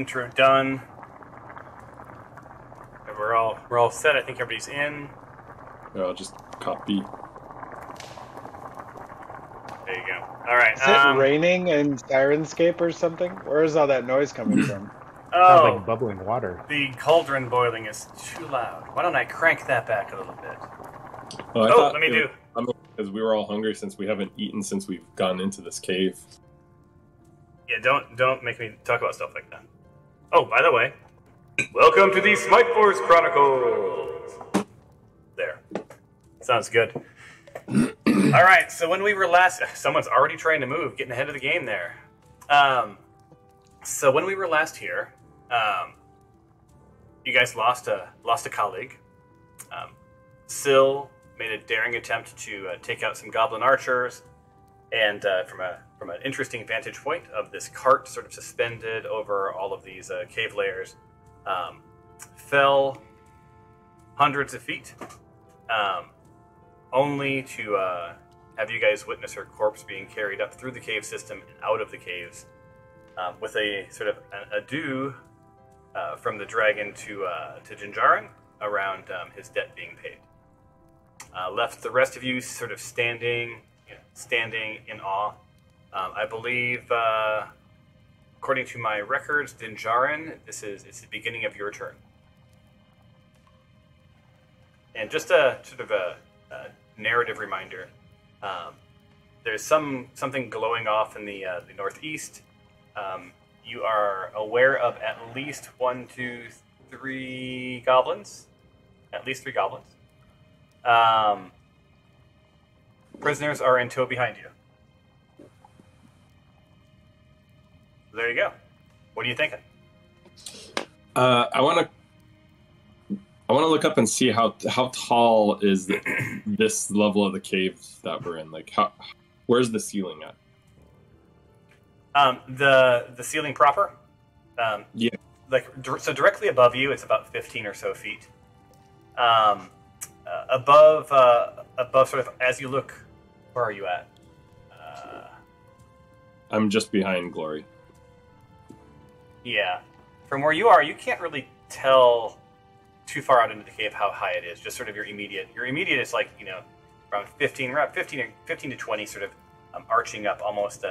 intro done. We're all set. I think everybody's in. Yeah, I'll just copy. There you go. All right. Is it raining in Sirenscape or something? Where is all that noise coming from? Sounds like bubbling water. The cauldron boiling is too loud. Why don't I crank that back a little bit? Let me do. Because we were all hungry since we haven't eaten since we've gone into this cave. Yeah, don't make me talk about stuff like that. Oh, by the way, welcome to the Smite Force Chronicles. There. Sounds good. All right, so when we were last... Someone's already trying to move, getting ahead of the game there. So when we were last here, you guys lost a colleague. Syl made a daring attempt to take out some goblin archers, and from an interesting vantage point of this cart sort of suspended over all of these cave layers, fell hundreds of feet, only to have you guys witness her corpse being carried up through the cave system and out of the caves, with a sort of an adieu from the dragon to Jinjarin around his debt being paid. Left the rest of you sort of standing in awe. I believe, according to my records, Jinjarin, it's the beginning of your turn. And just a sort of a narrative reminder. There's something glowing off in the northeast. You are aware of at least 1, 2, 3 goblins. At least 3 goblins. Prisoners are in tow behind you. There you go. What are you thinking? I want to look up and see how tall is this level of the cave that we're in. Like, where's the ceiling at? The ceiling proper. Yeah. So directly above you, it's about 15 or so feet. Above sort of as you look, where are you at? I'm just behind Glory. Yeah. From where you are, you can't really tell too far out into the cave how high it is. Just sort of your immediate is like, around 15 to 20, sort of arching up almost,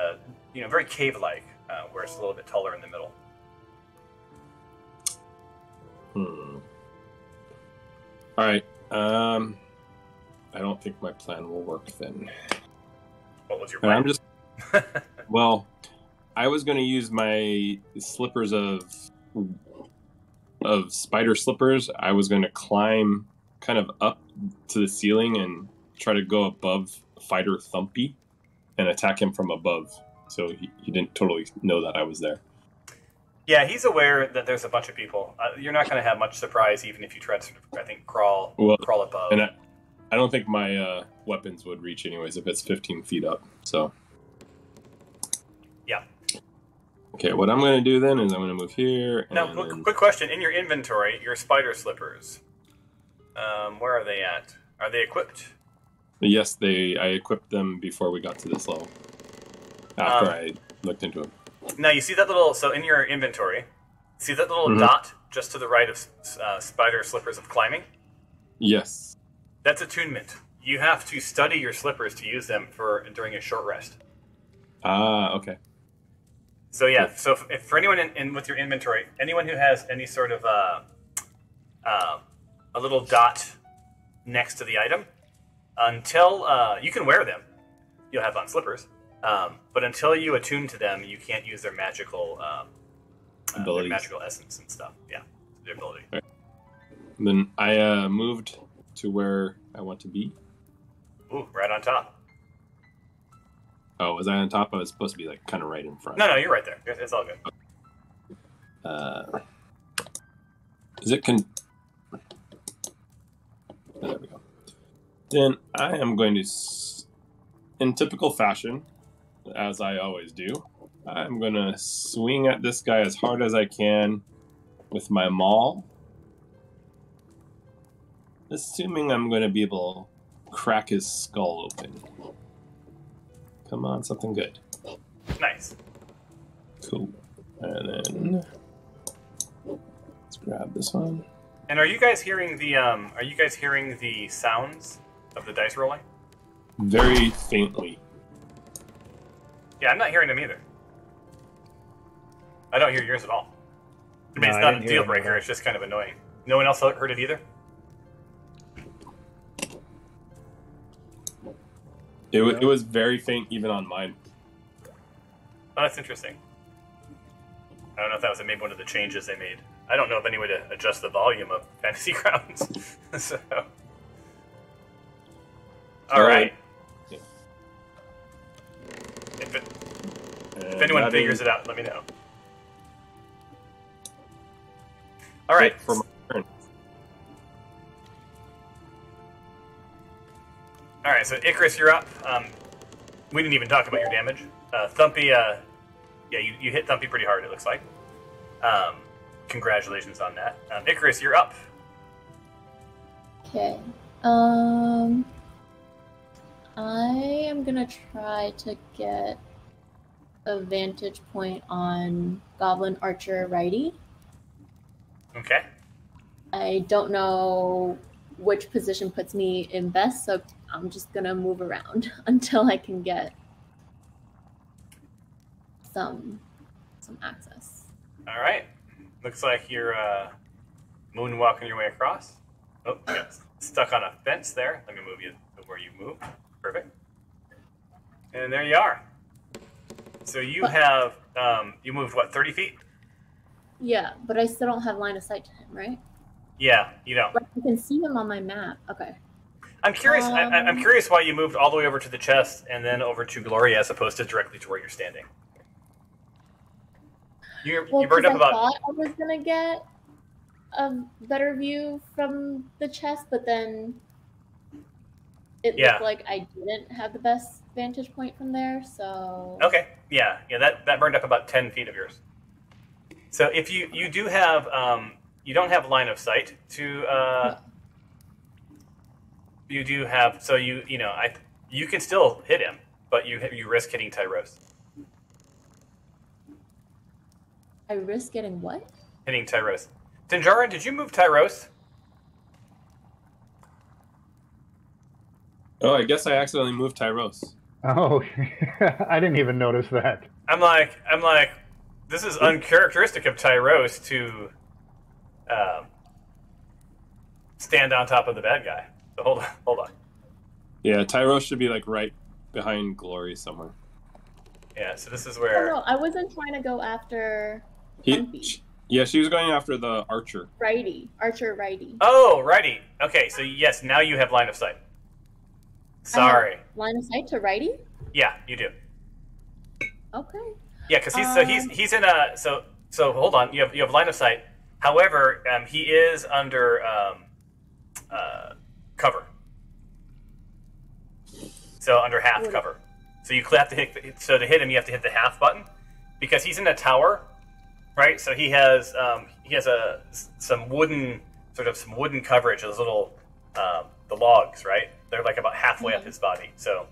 very cave-like, where it's a little bit taller in the middle. All right. I don't think my plan will work then. What was your plan? I'm just... Well, I was going to use my slippers of spider slippers. I was going to climb kind of up to the ceiling and try to go above Fighter Thumpy and attack him from above. So he didn't totally know that I was there. Yeah, he's aware that there's a bunch of people. You're not going to have much surprise, even if you try to sort of, I think, crawl above. And I don't think my weapons would reach anyways if it's 15 feet up. So. Yeah. Okay, what I'm going to do then is I'm going to move here. Now, quick question. In your inventory, your spider slippers, where are they at? Are they equipped? Yes, I equipped them before we got to this level. After I looked into them. Now, you see that little... So, in your inventory, see that little dot just to the right of spider slippers of climbing? Yes. That's attunement. You have to study your slippers to use them during a short rest. Okay. So, yeah. Cool. So, if for anyone with your inventory, anyone who has any sort of a little dot next to the item, until... you can wear them. You'll have on slippers. But until you attune to them, you can't use their magical abilities, their magical essence and stuff. Yeah, their ability. Right. Then I moved to where I want to be. Ooh, right on top. Oh, was I on top? I was supposed to be like kind of right in front. No, you're right there. It's all good. Is it there we go. Then I am going to, in typical fashion, as I always do, I'm going to swing at this guy as hard as I can with my maul. Assuming I'm going to be able to crack his skull open. Come on, something good. Nice. Cool. And then Grab this one. And are you guys hearing the sounds of the dice rolling? Very faintly. Yeah, I'm not hearing them either. I don't hear yours at all. I mean, No, it's I not a didn't hear deal them at breaker. all. It's just kind of annoying. No one else heard it either. It was very faint even on mine. Oh, that's interesting. I don't know if that was maybe one of the changes they made. I don't know of any way to adjust the volume of Fantasy Grounds. So, all right. Yeah. If anyone figures it out, let me know. All right. For my turn. All right, so Icarus, you're up. We didn't even talk about your damage. Thumpy, yeah, you hit Thumpy pretty hard, it looks like. Congratulations on that. Icarus, you're up. Okay. I am gonna try to get a vantage point on Goblin Archer Righty. Okay. I don't know which position puts me in best, so I'm just gonna move around until I can get some access. All right. Looks like you're moonwalking your way across. Oh, you got stuck on a fence there. Let me move you to where you moved. Perfect. And there you are. So you have, you moved, what, 30 feet? Yeah, but I still don't have line of sight to him, right? Yeah, you don't. But I can see him on my map. Okay. I'm curious. I'm curious why you moved all the way over to the chest and then over to Gloria as opposed to directly to where you're standing. You burned up I about. thought I was gonna get a better view from the chest, but then it looked like I didn't have the best vantage point from there. So Okay. Yeah. That burned up about 10 feet of yours. So if you do have you don't have line of sight to you do have, so you can still hit him, but you risk hitting Tyros. I risk getting what? Hitting Tyros. Dinjarin, did you move Tyros? Oh, I guess I accidentally moved Tyros. Oh, I didn't even notice that. I'm like, this is uncharacteristic of Tyros to stand on top of the bad guy. So hold on. Yeah, Tyros should be like right behind Glory somewhere. Yeah, so this is where. Oh no, I wasn't trying to go after. Yeah, she was going after the archer. Archer righty. Oh, righty. Okay, so yes, now you have line of sight. Sorry. Line of sight to righty? Yeah, you do. Okay. Yeah, because he's in a so hold on. You have line of sight. However, he is under cover. So under half cover. So you have to hit. So to hit him, you have to hit the half button because he's in a tower, right? So he has some wooden coverage. Those little the logs, right? They're like about halfway up his body. So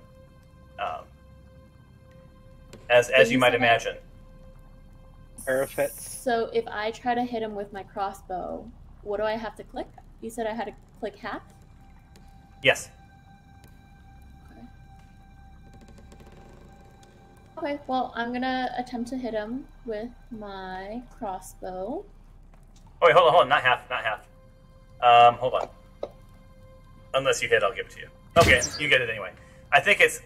as you might imagine. Parafits. So if I try to hit him with my crossbow, what do I have to click? You said I had to click half? Yes. Okay, well, I'm gonna attempt to hit him with my crossbow. Oh wait, hold on, not half. Hold on. Unless you hit, I'll give it to you. Okay, you get it anyway. I think it's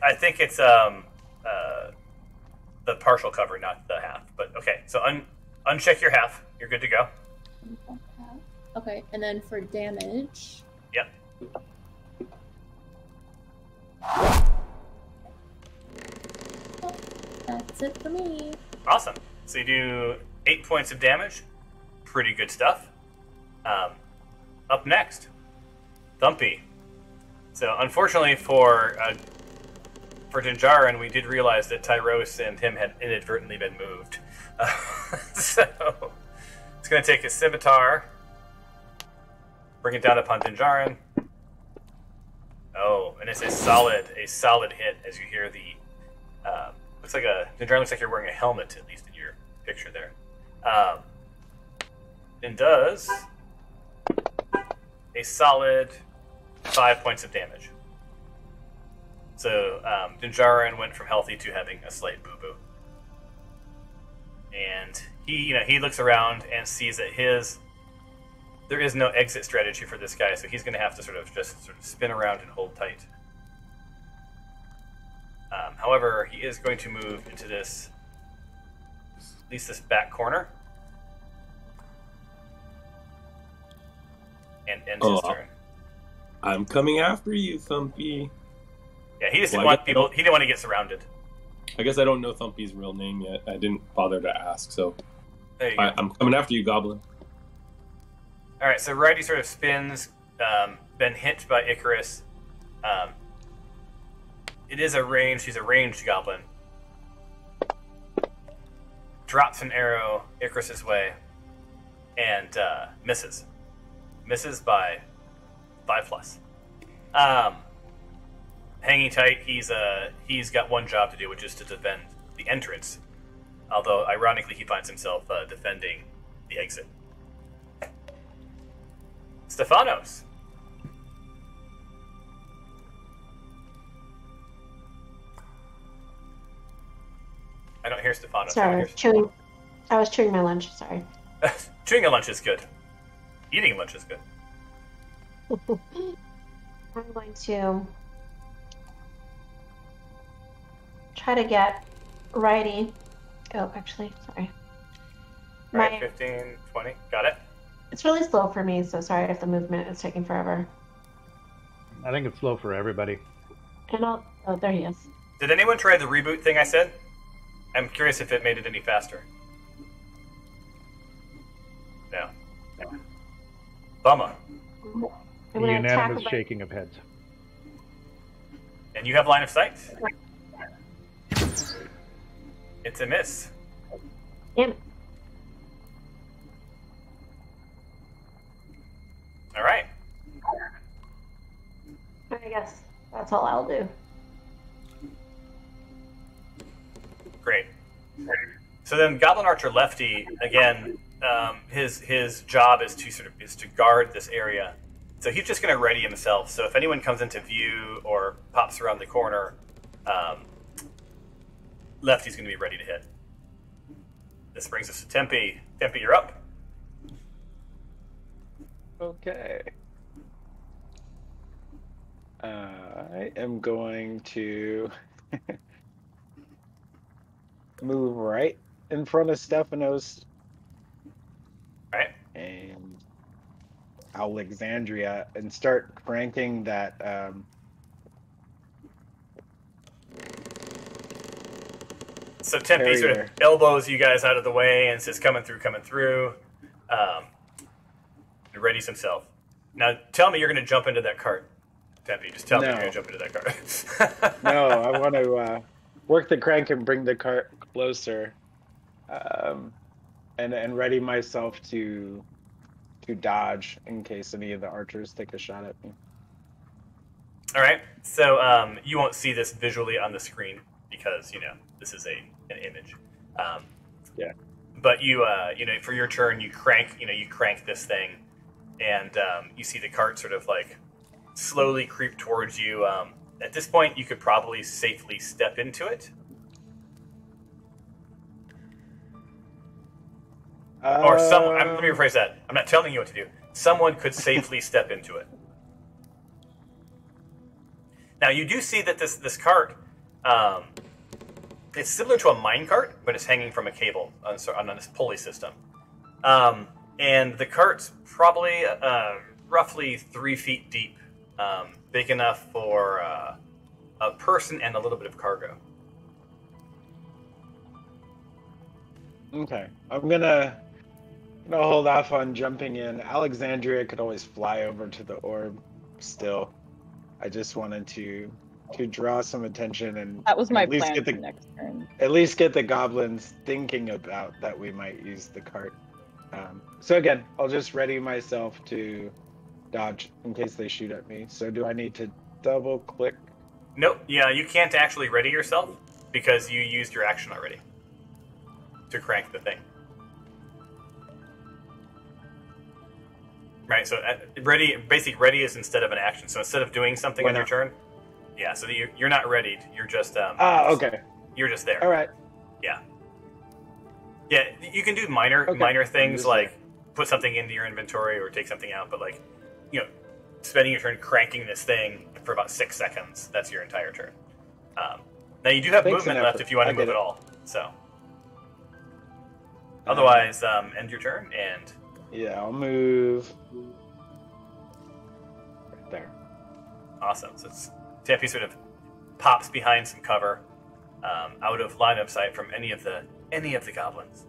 the partial cover, not the half. But okay, so uncheck your half. You're good to go. Okay, and then for damage. Yep. That's it for me. Awesome. So you do 8 points of damage. Pretty good stuff. Up next, Thumpy. So unfortunately for Dinjarin, we did realize that Tyros and him had inadvertently been moved. So it's going to take his scimitar, bring it down upon Dinjarin. Oh, and it's a solid hit as you hear the. Dinjarin looks like you're wearing a helmet, at least in your picture there. and does a solid 5 points of damage. So Dinjarin went from healthy to having a slight boo-boo. And he looks around and sees that there is no exit strategy for this guy, so he's going to have to sort of spin around and hold tight. However, he is going to move into at least this back corner, and ends his turn. I'm coming after you, Thumpy. Yeah, he just didn't want people. He didn't want to get surrounded. I guess I don't know Thumpy's real name yet. I didn't bother to ask, so There you go. I'm coming after you, Goblin. All right, so Righty sort of spins, been hit by Icarus. It is a range. He's a ranged goblin. Drops an arrow Icarus's way, and misses. Misses by 5+. Hanging tight. He's got one job to do, which is to defend the entrance. Although, ironically, he finds himself defending the exit. Stefanos. I don't hear Stefanos. Sorry, I was chewing my lunch. Sorry. Chewing a lunch is good. Eating lunch is good. I'm going to try to get Righty. Oh, actually, sorry. Right, 15, 20. Got it. It's really slow for me, so sorry if the movement is taking forever. I think it's slow for everybody. And oh, there he is. Did anyone try the reboot thing I said? I'm curious if it made it any faster. No. Bummer. I'm gonna attack Unanimous with shaking of heads. And you have line of sight? It's a miss. Damn it. All right. I guess that's all I'll do. Great. So then, Goblin Archer Lefty again. His job is to guard this area. So he's just going to ready himself. So if anyone comes into view or pops around the corner, Lefty's going to be ready to hit. This brings us to Tempe. Tempe, you're up. Okay. I am going to move right in front of Stephanos Right. and Alexandria and start cranking that So Tempe sort of elbows you guys out of the way and says, coming through. And readies himself. Now, tell me you're going to jump into that cart. Tempe, just tell me you're going to jump into that cart. No, I want to work the crank and bring the cart closer, and ready myself to dodge in case any of the archers take a shot at me. All right. So you won't see this visually on the screen because this is an image. Yeah. But you for your turn you crank this thing, and you see the cart sort of like slowly creep towards you. At this point, you could probably safely step into it. Or let me rephrase that. I'm not telling you what to do. Someone could safely step into it. Now, you do see that this cart, it's similar to a mine cart, but it's hanging from a cable on this pulley system. And the cart's probably roughly 3 feet deep, big enough for a person and a little bit of cargo. Okay, I'm gonna hold off on jumping in. Alexandria could always fly over to the orb. Still, I just wanted to draw some attention and that was my at least plan get for the next turn. at least get the goblins thinking about that we might use the cart. So again, I'll just ready myself to dodge in case they shoot at me. So do I need to double click? Nope. Yeah, you can't actually ready yourself because you used your action already to crank the thing. Right. So ready, basically ready is instead of an action. So instead of doing something on your turn, yeah. So you're not readied. You're just okay. You're just there. All right. Yeah. Yeah. You can do minor things like put something into your inventory or take something out, but like, you know, spending your turn cranking this thing for about 6 seconds. That's your entire turn. Now you do have movement left if you want to move at all. So otherwise, end your turn and. Yeah, I'll move right there. Awesome. So Taffy sort of pops behind some cover, out of line of sight from any of the goblins.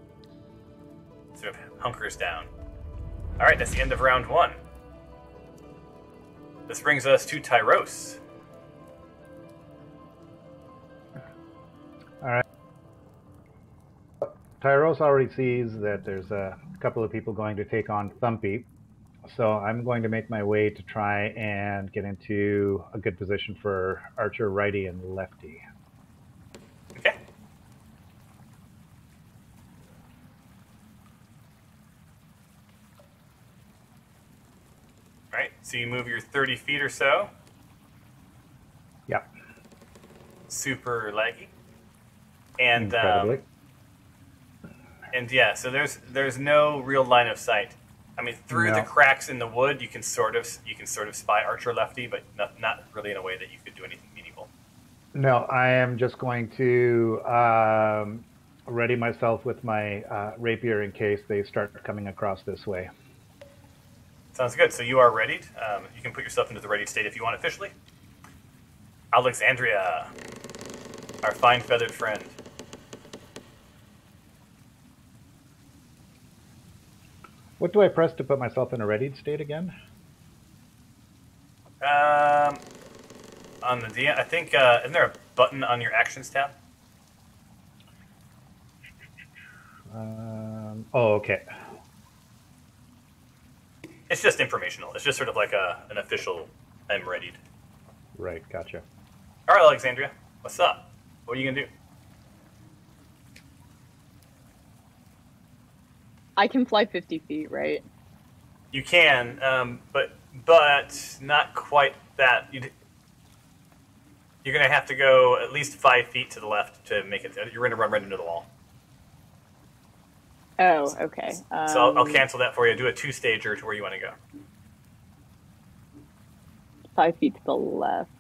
Sort of hunkers down. All right, that's the end of round 1. This brings us to Tyros. All right. Tyros already sees that there's a couple of people going to take on Thumpy, so I'm going to make my way to try and get into a good position for Archer righty and lefty. Okay. All right, so you move your 30 feet or so. Yep. Super laggy. And Incredibly. And yeah, so there's no real line of sight. I mean, through the cracks in the wood, you can sort of spy Archer lefty, but not really in a way that you could do anything meaningful. No, I am just going to ready myself with my rapier in case they start coming across this way. Sounds good. So you are readied. You can put yourself into the ready state if you want officially. Alexandria, our fine feathered friend. What do I press to put myself in a readied state again? On the DM, I think, isn't there a button on your actions tab? Oh, okay. It's just informational. It's just sort of like an official, I'm readied. Right, gotcha. All right, Alexandria, what's up? What are you going to do? I can fly 50 feet, right? You can, but not quite that. You're going to have to go at least 5 feet to the left to make it. You're going to run right into the wall. Oh, okay. So I'll cancel that for you. Do a 2-stager to where you want to go. 5 feet to the left.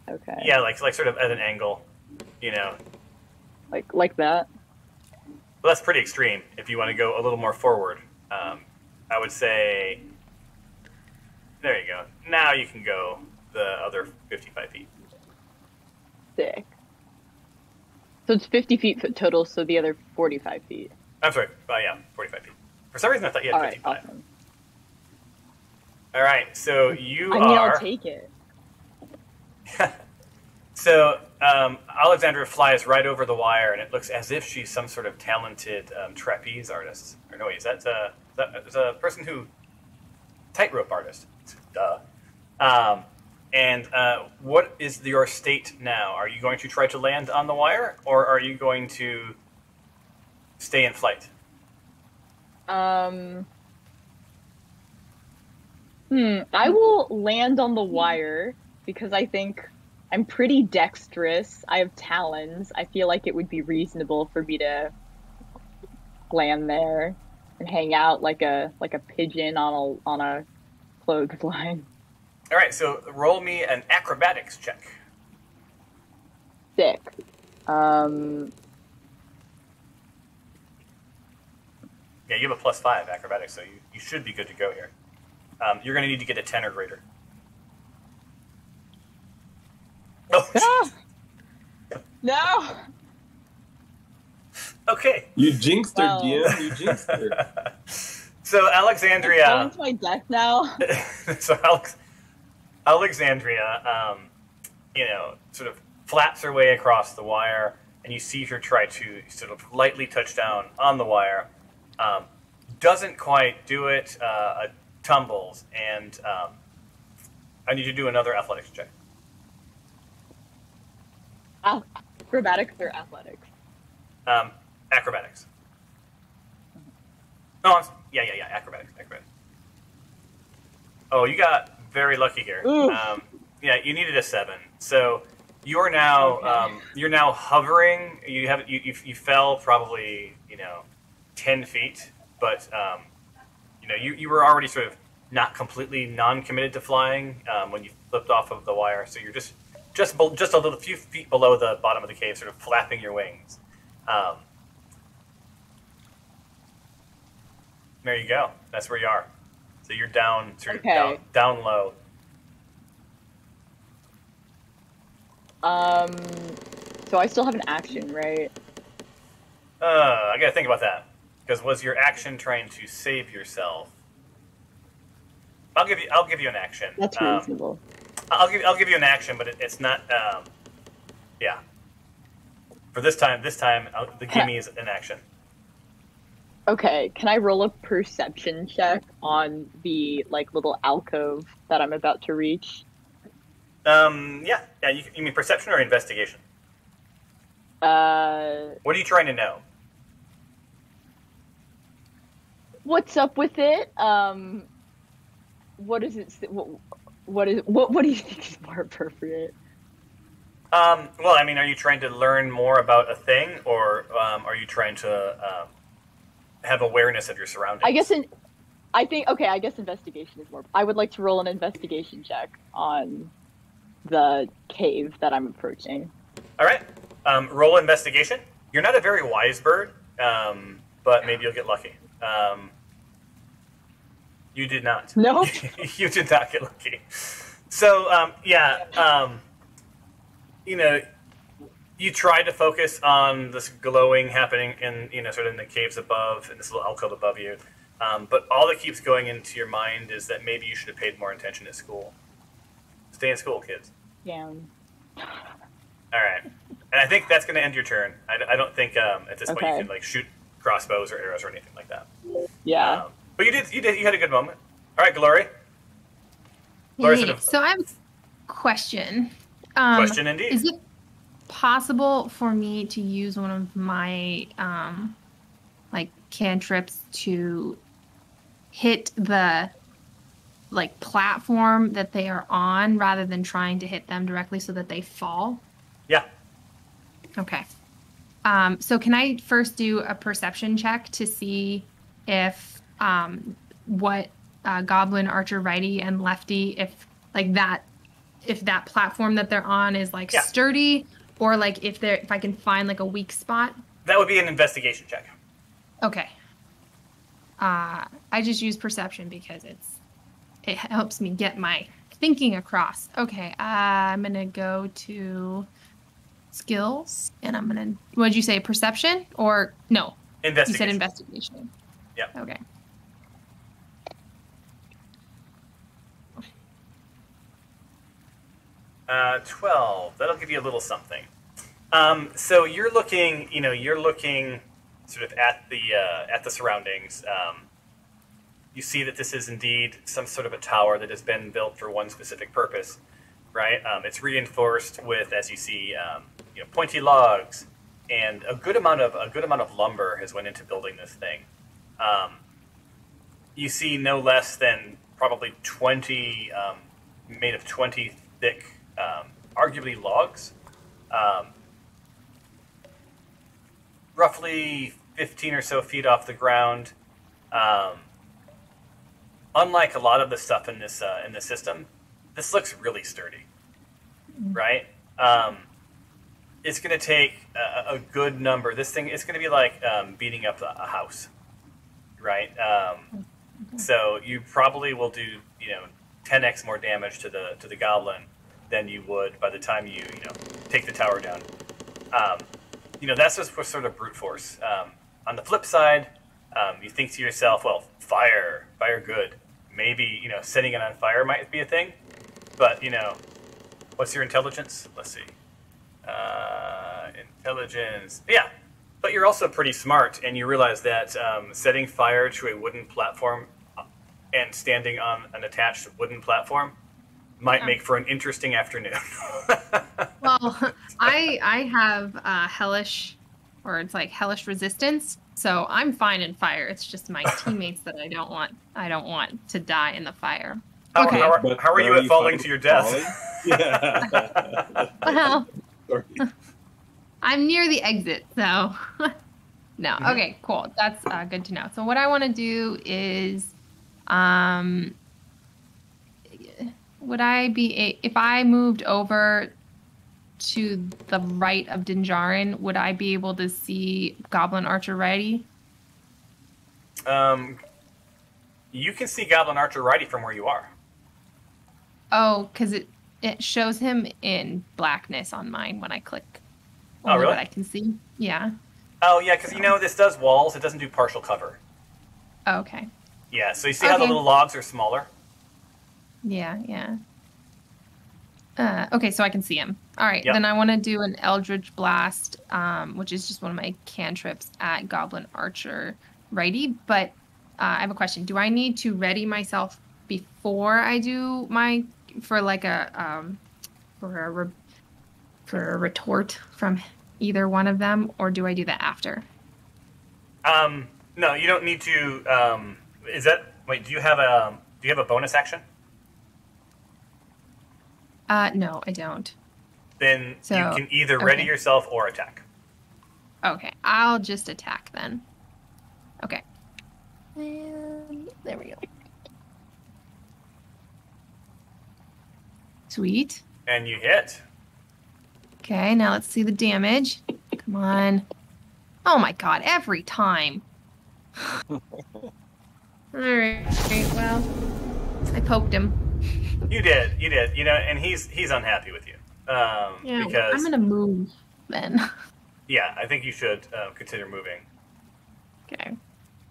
Okay. Yeah, like sort of at an angle, you know. Like that? Well, that's pretty extreme. If you want to go a little more forward, I would say. There you go. Now you can go the other 55 feet. Sick. So it's 50 feet total, so the other 45 feet. I'm sorry. Yeah, 45 feet. For some reason, I thought you had 55. All right, awesome. All right, so you I mean, I'll take it. So Alexandra flies right over the wire, and it looks as if she's some sort of talented trapeze artist. Or no, is that a person who tightrope artist? Duh. And what is your state now? Are you going to try to land on the wire, or are you going to stay in flight? I will land on the wire because I think I'm pretty dexterous. I have talons. I feel like it would be reasonable for me to land there and hang out like a pigeon on a clothesline. All right, so roll me an acrobatics check. Sick. Yeah, you have a +5 acrobatics, so you should be good to go here. You're going to need to get a 10 or greater. Oh, no! Okay. You jinxed her, DM. You jinxed her. So Alexandria. I'm going to my death now. So Alexandria, sort of flaps her way across the wire, and you see her try to sort of lightly touch down on the wire. Doesn't quite do it. Tumbles, and I need you to do another athletics check. Acrobatics or athletics? Acrobatics. Oh, yeah, acrobatics. Oh, you got very lucky here. Yeah, you needed a 7. So you're now you're now hovering. You fell probably 10 feet, but you were already sort of not completely non-committed to flying when you flipped off of the wire. So you're just a little few feet below the bottom of the cave, sort of flapping your wings. There you go. That's where you are. So you're down, sort of down low. So I still have an action, right? I gotta think about that. Because was your action trying to save yourself? I'll give you an action. That's reasonable. I'll give you an action, but it's not. Yeah. For this time, the gimme is an action. Okay, can I roll a perception check on the little alcove that I'm about to reach? Yeah. You mean perception or investigation? What are you trying to know? What's up with it? What is it? What do you think is more appropriate? Well, I mean, are you trying to learn more about a thing, or are you trying to have awareness of your surroundings? I guess investigation is more. I would like to roll an investigation check on the cave that I'm approaching. All right. Roll investigation. You're not a very wise bird, but maybe you'll get lucky. You did not. No. You did not get lucky. So, you try to focus on this glowing happening in, sort of in the caves above, in this little alcove above you. But all that keeps going into your mind is that maybe you should have paid more attention at school. Stay in school, kids. Yeah. All right. And I think that's going to end your turn. I don't think at this point you can shoot crossbows or arrows or anything like that. Yeah. But you had a good moment. All right, Glory. So I have a question. Question indeed. Is it possible for me to use one of my cantrips to hit the platform that they are on rather than trying to hit them directly so that they fall? Yeah. Okay. So can I first do a perception check to see if what goblin, archer, righty, and lefty, if that platform that they're on is sturdy, or if I can find a weak spot? That would be an investigation check. Okay. I just use perception because it helps me get my thinking across. Okay, I'm gonna go to skills, and I'm gonna. What did you say? Perception or no? Investigation. You said investigation. Yeah. Okay. Uh, 12. That'll give you a little something. So you're looking sort of at the surroundings. You see that this is indeed some sort of a tower that has been built for one specific purpose, right? It's reinforced with, as you see, pointy logs, and a good amount of lumber has went into building this thing. You see no less than probably 20 made of 20 thick, arguably logs, roughly 15 or so feet off the ground. Unlike a lot of the stuff in this system, this looks really sturdy, right? It's going to take a good number. This thing, it's going to be like beating up a house, right? So you probably will do 10x more damage to the goblin than you would by the time you take the tower down. That's just for sort of brute force. On the flip side, you think to yourself, well, fire good. Maybe setting it on fire might be a thing, but what's your intelligence? Let's see. Intelligence. Yeah, but you're also pretty smart, and you realize that setting fire to a wooden platform and standing on an attached wooden platform might make for an interesting afternoon. Well, I have hellish, or it's like hellish resistance, so I'm fine in fire. It's just my teammates that I don't want to die in the fire. Okay. How are you at falling to your death? Yeah. Well, Sorry. I'm near the exit, so no. Mhm. Okay, cool. That's good to know. So what I want to do is, would I be if I moved over to the right of Dinjarin, would I be able to see Goblin Archer Righty? You can see Goblin Archer Righty from where you are. Oh, because it shows him in blackness on mine when I click. Oh, Only really? what I can see. Yeah. Oh, yeah, because this does walls. It doesn't do partial cover. Oh, okay. Yeah, so you see how the Okay. little logs are smaller? Yeah, yeah. Okay, so I can see him. All right, Yep. then I want to do an Eldritch Blast, which is just one of my cantrips at Goblin Archer Righty. But I have a question. Do I need to ready myself before I do for a retort from either one of them, or do I do that after? No, you don't need to. Wait, do you have a bonus action? No, I don't. Then So, you can either ready okay. yourself or attack. Okay, I'll just attack then. Okay. And there we go. Sweet. And you hit. Okay, now let's see the damage. Come on. Oh my god, every time. Alright, well, I poked him. You did. And he's unhappy with you. Yeah, Because I'm gonna move then. yeah, I think you should consider moving. Okay.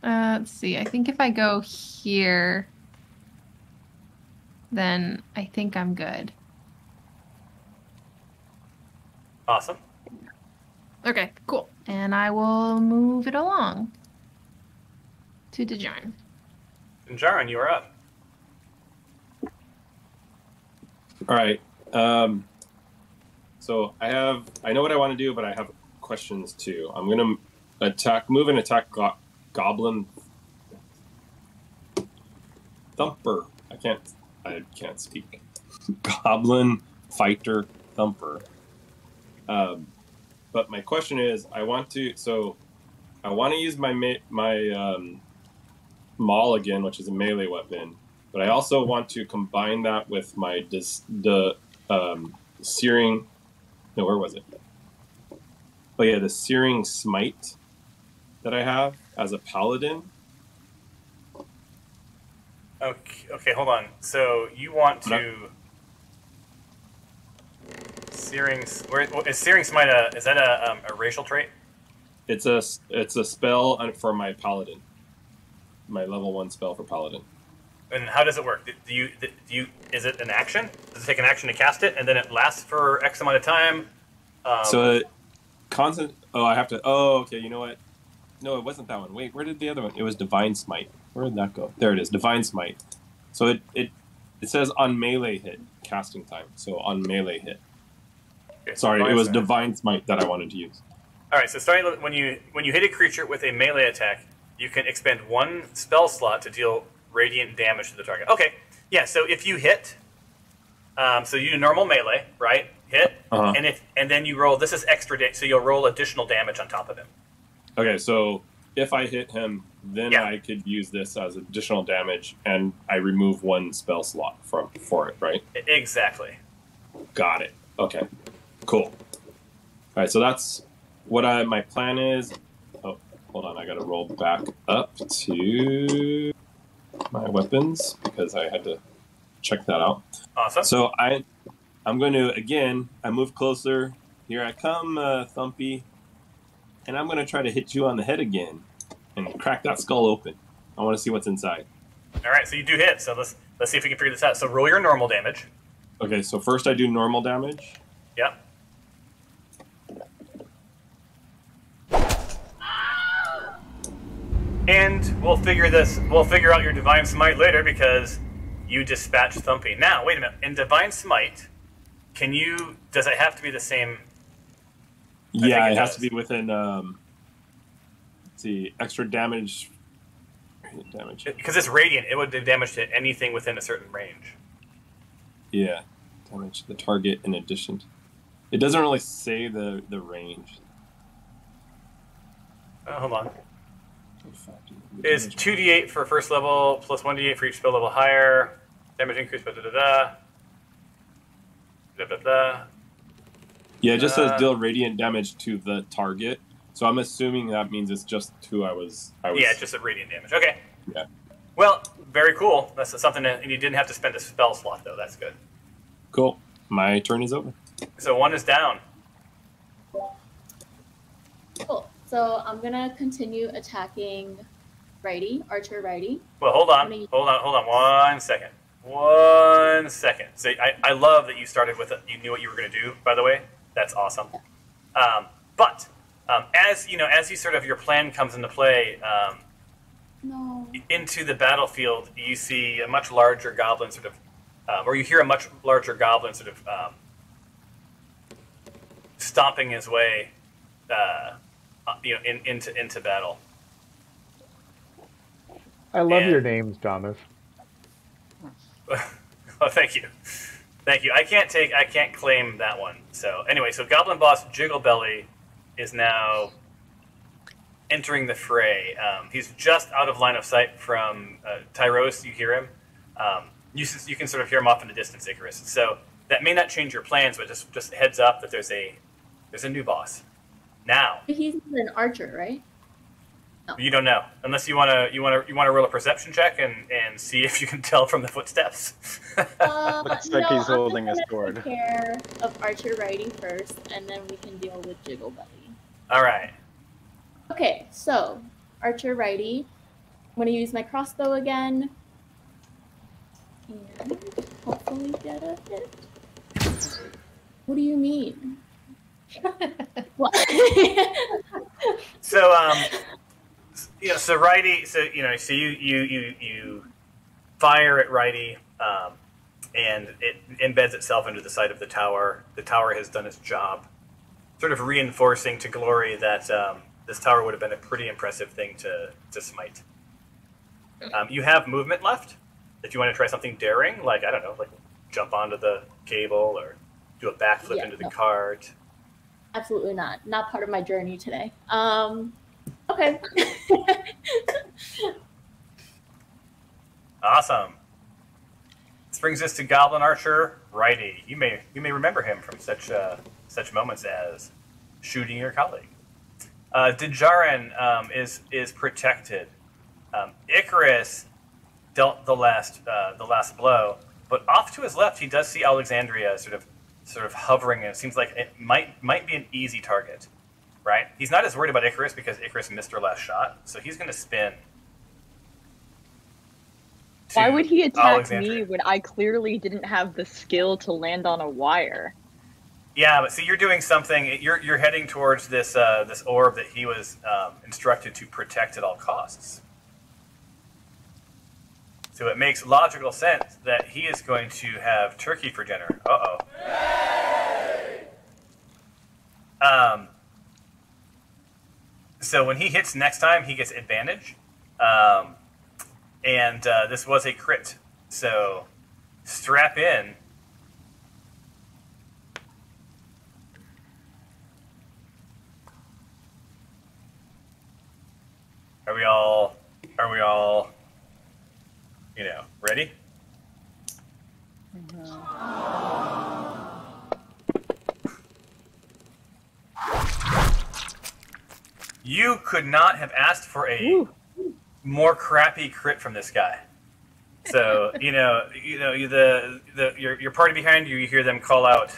Let's see. I think if I go here, then I think I'm good. Awesome. Okay, cool. And I will move it along to Dejarn. And Jaron, you are up. All right. So I know what I want to do, but I have questions too. I'm gonna move and attack Goblin Thumper. I can't speak. Goblin Fighter Thumper. But my question is, I want to use my Maul again, which is a melee weapon, but I also want to combine that with my Searing. No, where was it? Oh yeah, the Searing Smite that I have as a paladin. Okay, hold on. So you want to Searing? Is Searing Smite is that a racial trait? It's a spell for my paladin. My level 1 spell for paladin. And how does it work? Is it an action? Does it take an action to cast it, and then it lasts for X amount of time? Constant. Oh, I have to. Oh, okay. You know what? No, it wasn't that one. Wait, where did the other one? It was Divine Smite. Where did that go? There it is. Divine Smite. So it says on melee hit casting time. So on melee hit. Okay, so Sorry, it was Smite. Divine Smite that I wanted to use. All right. So starting when you hit a creature with a melee attack, you can expend 1 spell slot to deal radiant damage to the target. Okay. Yeah. So if you hit, so you do normal melee, right? Hit, and then you roll. This is extra damage, so you'll roll additional damage on top of him. Okay, so if I hit him, then I could use this as additional damage, and I remove 1 spell slot for it, right? Exactly. Got it. Okay, cool. All right, so that's what my plan is. Oh, hold on, I got to roll back up to my weapons because I had to check that out. Awesome. So I'm going to, again, I move closer. Here I come, Thumpy. And I'm going to try to hit you on the head again and crack that skull open. I want to see what's inside. All right, so you do hit. So let's see if we can figure this out. So roll your normal damage. Okay, so first I do normal damage. Yep. And we'll figure out your Divine Smite later because you dispatch Thumpy. Now, wait a minute. In Divine Smite, does it have to be the same? Yeah, it has to be within, let's see, extra damage. damage. Because it's radiant, it would do damage to anything within a certain range. Yeah, damage to the target in addition. It doesn't really say the range. Hold on. It's 2d8 for first level, plus 1d8 for each spell level higher. Damage increase, blah, blah, blah, blah. Blah, blah, blah. Yeah, it just says deal radiant damage to the target. So I'm assuming that means it's just who I was. Yeah, just a radiant damage. Okay. Yeah. Well, very cool. That's something that, and you didn't have to spend a spell slot, though. That's good. Cool. My turn is over. So one is down. Cool. So I'm gonna continue attacking righty, archer righty. Well, hold on. 1 second. 1 second. So I love that you started with it. You knew what you were going to do, by the way. That's awesome. But as you know, as you sort of your plan comes into play, into the battlefield, you see a much larger goblin sort of, or you hear a much larger goblin sort of stomping his way, into battle. I love your names, Thomas. Oh, thank you. I can't claim that one. So anyway, so Goblin Boss Jigglebelly is now entering the fray. He's just out of line of sight from Tyros. You hear him. You can sort of hear him off in the distance, Icarus. So that may not change your plans, but just heads up that there's a new boss. Now He's an archer, right? No. You don't know, unless you want to roll a perception check and see if you can tell from the footsteps. Looks like he's holding a I'm sword. Take care of archer righty first, and then we can deal with Jigglebelly. All right. Okay, so archer righty. I'm going to use my crossbow again, and hopefully get a hit. What do you mean? What? So so righty. So you fire at righty, and it embeds itself into the side of the tower. The tower has done its job, sort of reinforcing to Glory that this tower would have been a pretty impressive thing to smite. You have movement left. If you want to try something daring, like I don't know, like jump onto the cable or do a backflip into the cart. Absolutely not. Not part of my journey today. Okay. Awesome. This brings us to Goblin Archer Righty. You may remember him from such moments as shooting your colleague. Djarin is protected. Icarus dealt the last blow, but off to his left he does see Alexandria sort of hovering, and it seems like it might be an easy target, right? He's not as worried about Icarus because Icarus missed her last shot, so he's going to spin. Why would he attack me when I clearly didn't have the skill to land on a wire? Yeah, but see, you're doing something. You're heading towards this orb that he was instructed to protect at all costs. So it makes logical sense that he is going to have turkey for dinner. So when he hits next time, he gets advantage. And this was a crit. So strap in. Are we all ready? You could not have asked for a more crappy crit from this guy. So your party behind you, you hear them call out.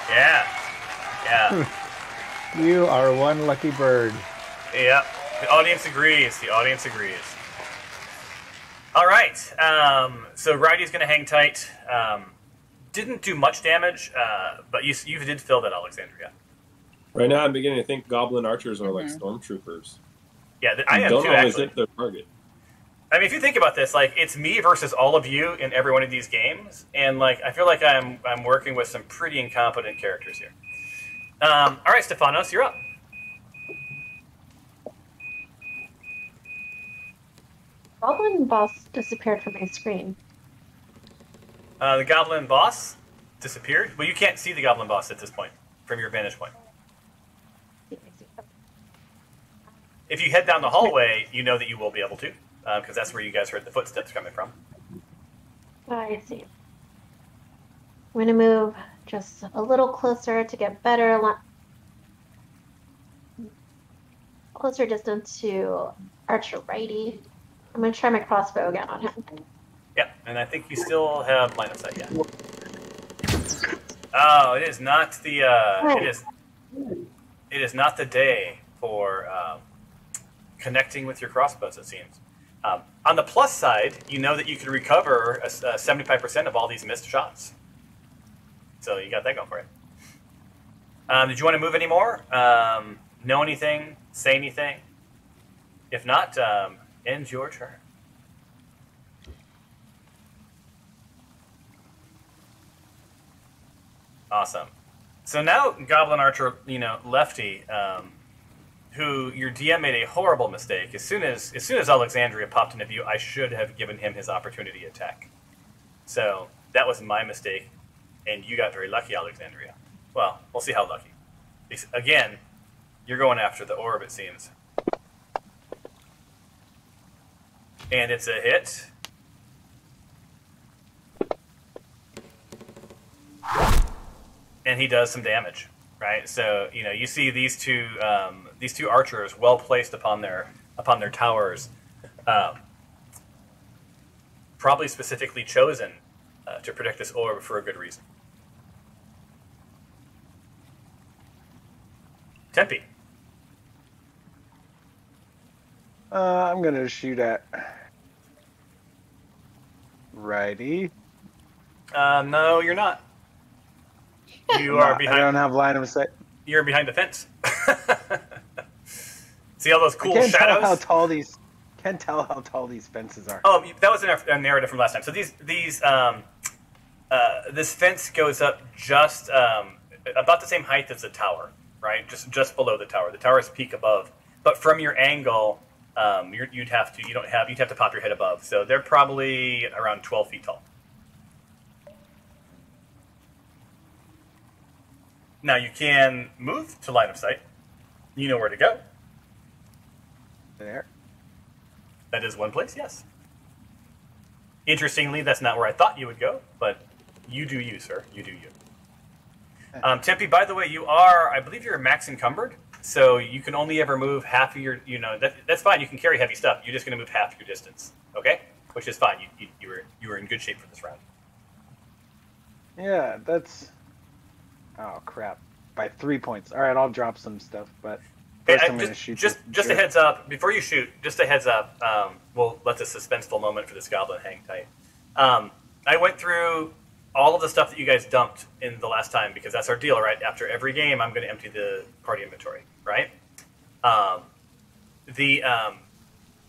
Yeah. You are one lucky bird. Yeah. The audience agrees. All right. So Righty's going to hang tight. Didn't do much damage, but you did fill that, Alexandria. Right now, I'm beginning to think Goblin Archers are like stormtroopers. Yeah, I am don't too, always actually. hit their target. I mean, if you think about this, like it's me versus all of you in every one of these games, and like I feel like I'm working with some pretty incompetent characters here. All right, Stefanos, you're up. goblin boss disappeared from my screen. The goblin boss disappeared. Well, you can't see the goblin boss at this point from your vantage point. If you head down the hallway, you know that you will be able to, because that's where you guys heard the footsteps coming from. I see. I'm going to move just a little closer to get closer distance to Archer Righty. I'm going to try my crossbow again on him. Yeah, and I think you still have line of sight, yeah. Oh, it is not the, it is not the day for connecting with your crossbows, it seems. On the plus side, you know that you can recover 75% of all these missed shots. So you got that going for you. Did you want to move any more? Know anything? Say anything? If not, end your turn. Awesome. So now, Goblin Archer, Lefty, who your DM made a horrible mistake. As soon as Alexandria popped into view, I should have given him his opportunity attack. So that was my mistake, and you got very lucky, Alexandria. Well, we'll see how lucky. Again, you're going after the orb, it seems. And it's a hit. And he does some damage, right? So you see these two archers well placed upon their towers, probably specifically chosen to protect this orb for a good reason. Tempe. I'm gonna shoot at Righty. No, you're not. You are behind. I don't have line of sight. You're behind the fence. See all those cool I can't shadows? Can't tell how tall these fences are. Oh, that was a narrative from last time. So this fence goes up just about the same height as the tower, right? Just below the tower. The tower's peak above, but from your angle, you'd have to pop your head above. So they're probably around 12 feet tall. Now you can move to line of sight. You know where to go. There. That is one place, yes. Interestingly, that's not where I thought you would go, but you do you, sir. You do you. Tempe, by the way, I believe you're max encumbered, so you can only ever move half of your, that's fine. You can carry heavy stuff. You're just going to move half your distance, okay? Which is fine. You were in good shape for this round. Yeah, that's... Oh, crap. By 3 points. All right, I'll drop some stuff, but first I'm going to shoot. Just a heads up. Before you shoot, just a heads up. We'll let the suspenseful moment for this goblin hang tight. I went through all of the stuff that you guys dumped in the last time, because that's our deal, right? After every game, I'm going to empty the party inventory, right?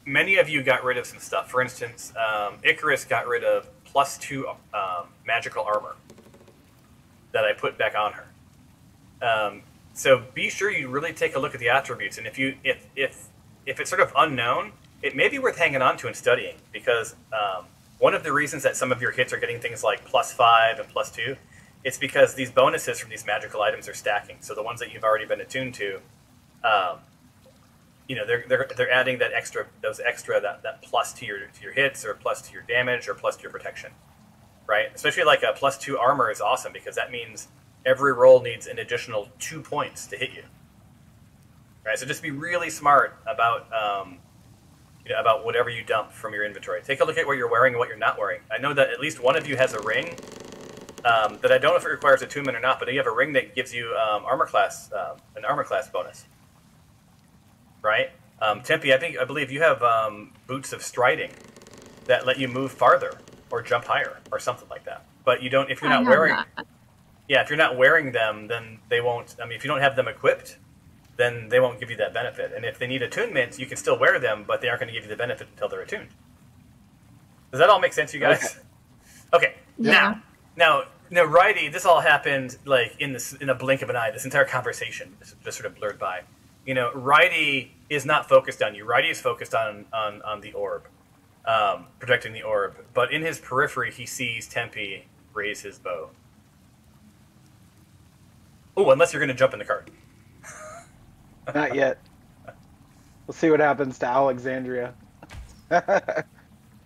Many of you got rid of some stuff. For instance, Icarus got rid of +2 magical armor that I put back on her. So be sure you really take a look at the attributes, and if it's sort of unknown, it may be worth hanging on to and studying, because one of the reasons that some of your hits are getting things like +5 and +2, it's because these bonuses from these magical items are stacking. So the ones that you've already been attuned to, they're adding that plus to your hits, or plus to your damage, or plus to your protection. Right? Especially like a +2 armor is awesome, because that means every roll needs an additional 2 points to hit you. Right? So just be really smart about about whatever you dump from your inventory. Take a look at what you're wearing and what you're not wearing. I know that at least one of you has a ring that I don't know if it requires attunement or not, but you have a ring that gives you an armor class bonus. Right? Tempe, I believe you have boots of striding that let you move farther or jump higher or something like that. But you don't if you're not wearing if you're not wearing them, then they won't. If you don't have them equipped, then they won't give you that benefit. And if they need attunement, you can still wear them, but they aren't going to give you the benefit until they're attuned. Does that all make sense, you guys? Okay. Yeah. Now, Righty, this all happened like in a blink of an eye. This entire conversation just sort of blurred by. Righty is not focused on you. Righty is focused on the orb. protecting the orb. But in his periphery, he sees Tempe raise his bow. Oh, unless you're going to jump in the cart. Not yet. We'll see what happens to Alexandria.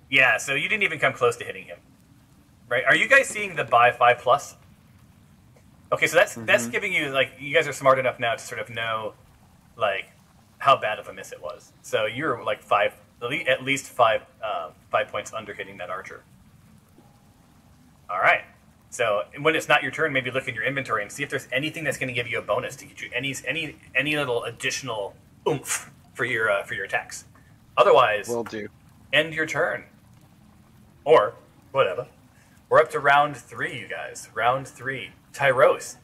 Yeah, so you didn't even come close to hitting him. Right? Are you guys seeing the buy 5+? Okay, so that's giving you, like, you guys are smart enough now to sort of know, like, how bad of a miss it was. So you're, like, at least five points under hitting that archer. All right. So when it's not your turn, maybe look in your inventory and see if there's anything that's going to give you a bonus to get you any little additional oomph for your attacks. Otherwise, Will do. End your turn. Or whatever. We're up to round 3, you guys. Round 3. Tyros.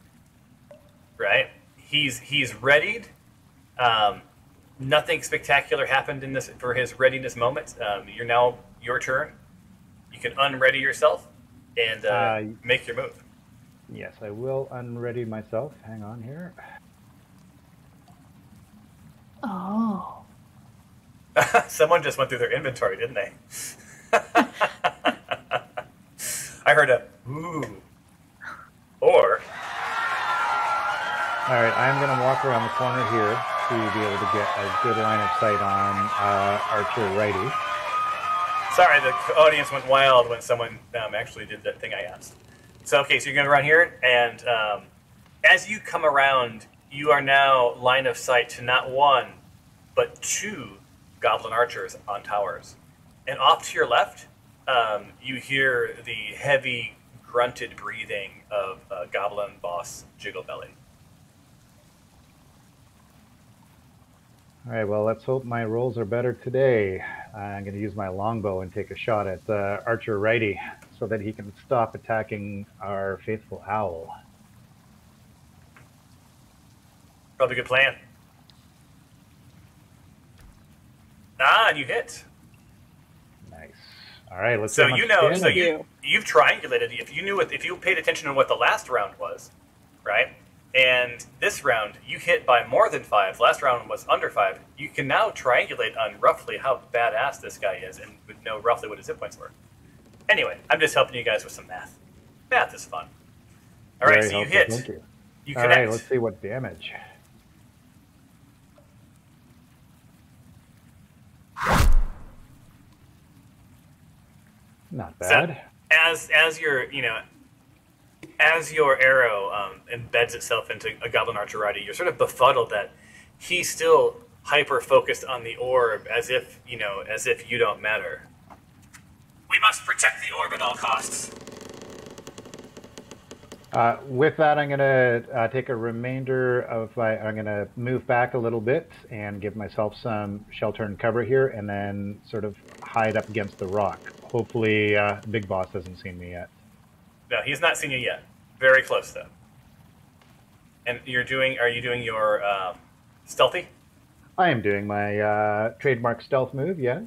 Right? He's readied. Nothing spectacular happened in this for his readiness moment. You're now your turn. You can unready yourself and make your move. Yes, I will unready myself. Hang on here. Oh. Someone just went through their inventory, didn't they? I heard a ooh. Or. All right, I'm going to walk around the corner here to be able to get a good line of sight on Archer Righty. Sorry, the audience went wild when someone actually did that thing I asked. So, okay, so you're going to run here, and as you come around, you are now line of sight to not 1, but 2 goblin archers on towers. And off to your left, you hear the heavy, grunted breathing of goblin boss Jigglebelly. All right, well, let's hope my rolls are better today. I'm going to use my longbow and take a shot at Archer Righty so that he can stop attacking our faithful owl. Probably a good plan. Ah, and you hit. Nice. All right, let's. So you know, so you've triangulated. If you paid attention to what the last round was, right? And this round, you hit by more than 5. Last round was under 5. You can now triangulate on roughly how badass this guy is and would know roughly what his hit points were. Anyway, I'm just helping you guys with some math. Math is fun. All right, so you hit. Thank you. You All connect. right, let's see what damage. Not bad. So as your arrow embeds itself into a goblin archer righty, you're sort of befuddled that he's still hyper focused on the orb, as if you don't matter. We must protect the orb at all costs. With that, I'm going to take a remainder of I'm going to move back a little bit and give myself some shelter and cover here, and then sort of hide up against the rock. Hopefully, Big Boss hasn't seen me yet. No, he's not seen you yet. Very close, though. And are you doing your stealthy? I am doing my trademark stealth move, yes.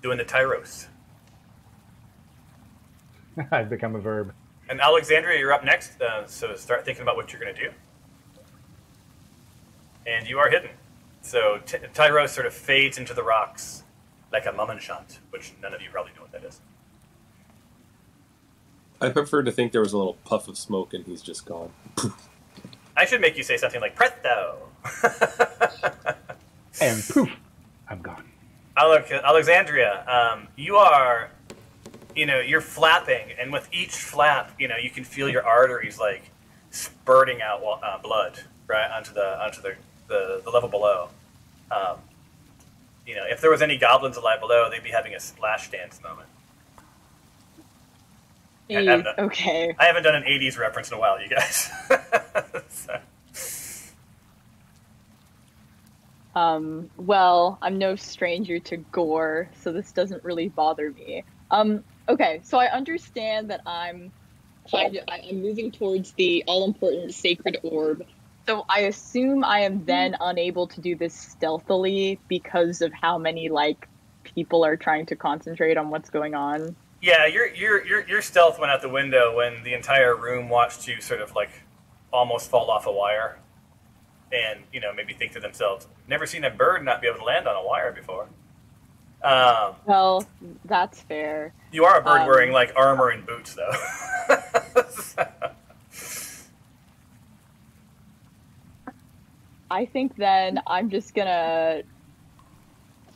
Doing the Tyros. I've become a verb. And Alexandria, you're up next, so start thinking about what you're going to do. And you are hidden. So Tyros sort of fades into the rocks like a mummenschant, which none of you probably know what that is. I prefer to think there was a little puff of smoke and he's just gone. I should make you say something like presto. And poof, I'm gone. Alexandria, you are, you're flapping, and with each flap, you can feel your arteries like spurting out blood right onto the level below. If there was any goblins alive below, they'd be having a splash dance moment. Okay. I haven't done an 80s reference in a while, you guys. Well, I'm no stranger to gore, so this doesn't really bother me. Okay, so I understand that I'm moving towards the all-important sacred orb. So I assume I am then unable to do this stealthily because of how many people are trying to concentrate on what's going on. Yeah, your stealth went out the window when the entire room watched you sort of almost fall off a wire, and maybe think to themselves, "Never seen a bird not be able to land on a wire before." Well, that's fair. You are a bird wearing like armor and boots, though. I think then I'm just gonna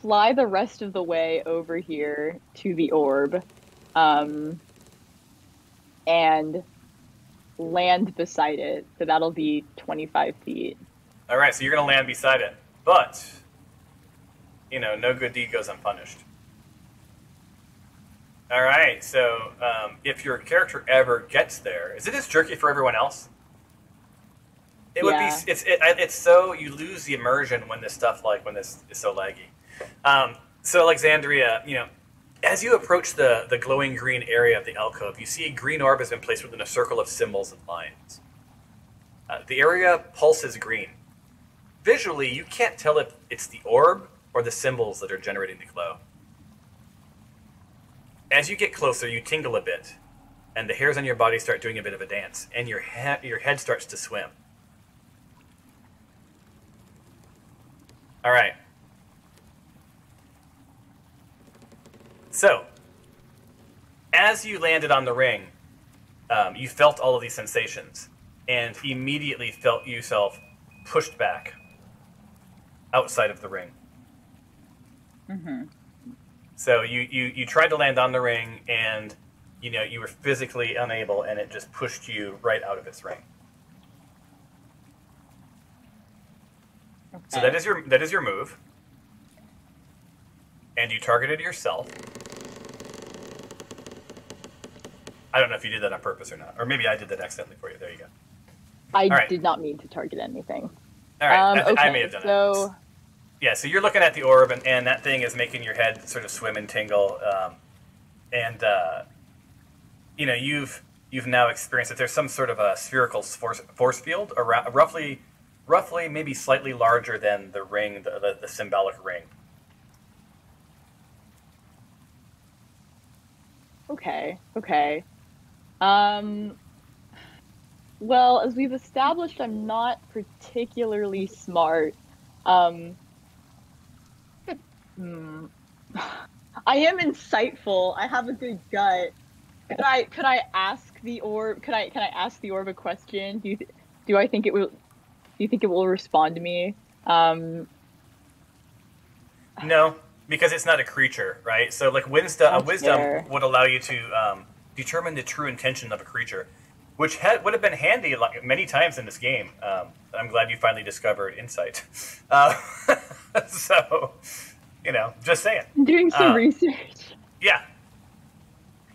fly the rest of the way over here to the orb, and land beside it. So that'll be 25 feet. All right, so you're going to land beside it. But, you know, no good deed goes unpunished. All right, so if your character ever gets there, is it as jerky for everyone else? It would be. It's so you lose the immersion when this stuff when this is so laggy. So Alexandria, you know, as you approach the glowing green area of the alcove, you see a green orb has been placed within a circle of symbols and lines. The area pulses green. Visually, you can't tell if it's the orb or the symbols that are generating the glow. As you get closer, you tingle a bit, and the hairs on your body start doing a bit of a dance, and your head starts to swim. All right. So, as you landed on the ring, you felt all of these sensations, and immediately felt yourself pushed back outside of the ring. Mm-hmm. So you tried to land on the ring, and you know you were physically unable, and it just pushed you right out of its ring. Okay. So that is your move, and you targeted yourself. I don't know if you did that on purpose or not, or maybe I did that accidentally for you. There you go. I did not mean to target anything. All right, okay, I may have done it. Yeah, so you're looking at the orb, and that thing is making your head sort of swim and tingle, and you know you've now experienced that there's some sort of a spherical force field around, roughly maybe slightly larger than the ring, the symbolic ring. Okay. Well, as we've established, I'm not particularly smart. I am insightful. I have a good gut. Could I ask the orb? Can I ask the orb a question? Do you think it will respond to me? No, because it's not a creature, right? So like wisdom fair. would allow you to determine the true intention of a creature, which would have been handy like many times in this game. I'm glad you finally discovered insight. So, you know, just saying. I'm doing some research. Yeah.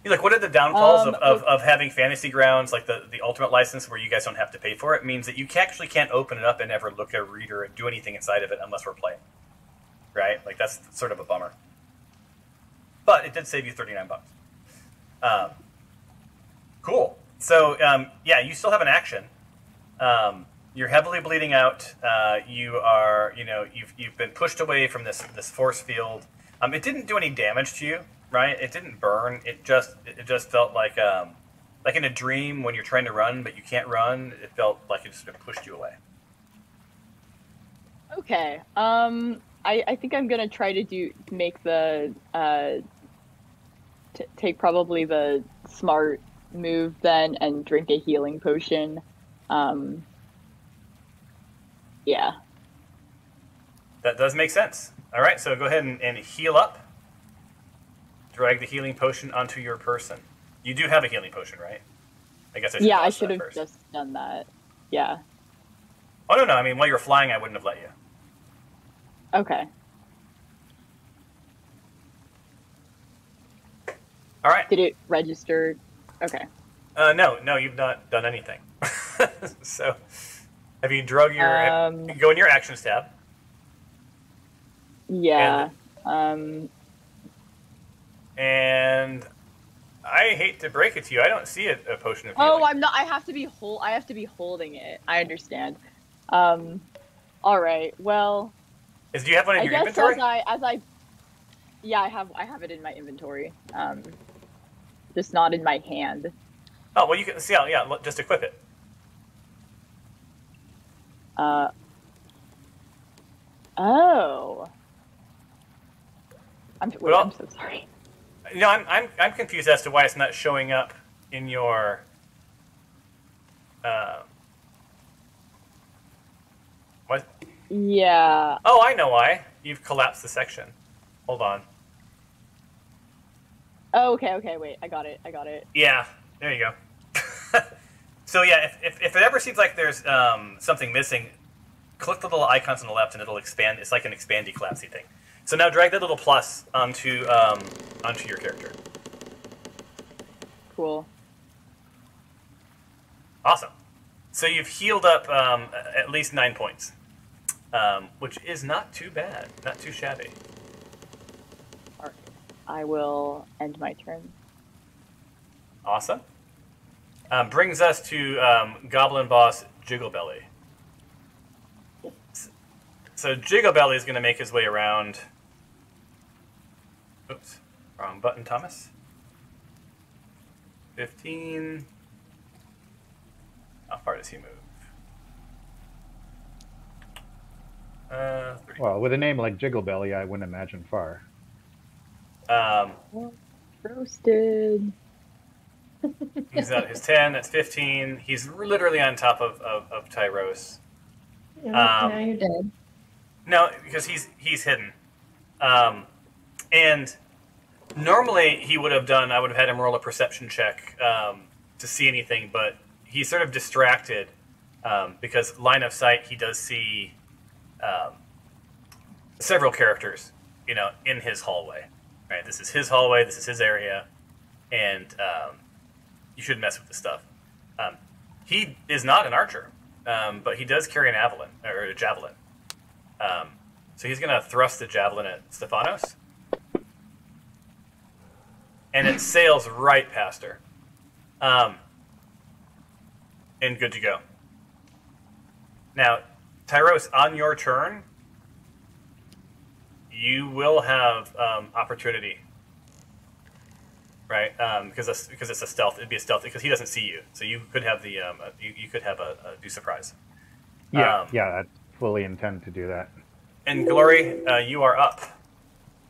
Like, what are the downfalls of having Fantasy Grounds, like the Ultimate license, where you guys don't have to pay for it? It means that you actually can't open it up and ever look at a reader and do anything inside of it unless we're playing. Right? Like, that's sort of a bummer. But it did save you $39. Cool. So, yeah, you still have an action. You're heavily bleeding out. You've been pushed away from this force field. It didn't do any damage to you, right? It didn't burn. It just felt like in a dream when you're trying to run but you can't run. It felt like it just pushed you away. Okay. I think I'm gonna try to take probably the smart move then and drink a healing potion. Yeah. That does make sense. All right, so go ahead and heal up. Drag the healing potion onto your person. You do have a healing potion, right? I guess I should have just done that. Yeah. Oh, no. I mean, while you were flying, I wouldn't have let you. Okay. All right. Did it register? Okay. No, you've not done anything. So, have you drug your... go in your actions tab. Yeah. And I hate to break it to you, I don't see a potion of healing. Oh, I'm not. I have to be holding it. I understand. All right. Well. Do you have one in your inventory? Yeah, I have it in my inventory. Just not in my hand. Oh well, you can see. Yeah, just equip it. Oh. I'm so sorry. No, I'm confused as to why it's not showing up in your. What? Yeah. Oh, I know why. You've collapsed the section. Hold on. Oh, okay, wait. I got it. Yeah, there you go. So yeah, if it ever seems like there's something missing, click the little icons on the left and it'll expand. It's like an expandy collapsey thing. So now drag that little plus onto your character. Cool. Awesome. So you've healed up at least 9 points, which is not too bad, not too shabby. All right. I will end my turn. Awesome. Brings us to Goblin Boss Jigglebelly. So Jigglebelly is going to make his way around. Oops, wrong button, Thomas. 15. How far does he move? 3. Well, with a name like Jigglebelly, I wouldn't imagine far. Roasted. He's at his 10. That's 15. He's literally on top of Tyros. Yeah, now you're dead. No, because he's hidden. And normally he would have done. I would have had him roll a perception check to see anything, but he's sort of distracted because line of sight. He does see several characters, in his hallway. Right, this is his hallway. This is his area, and you shouldn't mess with this stuff. He is not an archer, but he does carry a javelin. So he's going to thrust the javelin at Stephanos, and it sails right past her. And good to go. Now, Tyros, on your turn, you will have opportunity, right? Because it's a stealth. It'd be a stealth because he doesn't see you, so you could have the you could have a do surprise. Yeah, I fully intend to do that. And Glory, you are up.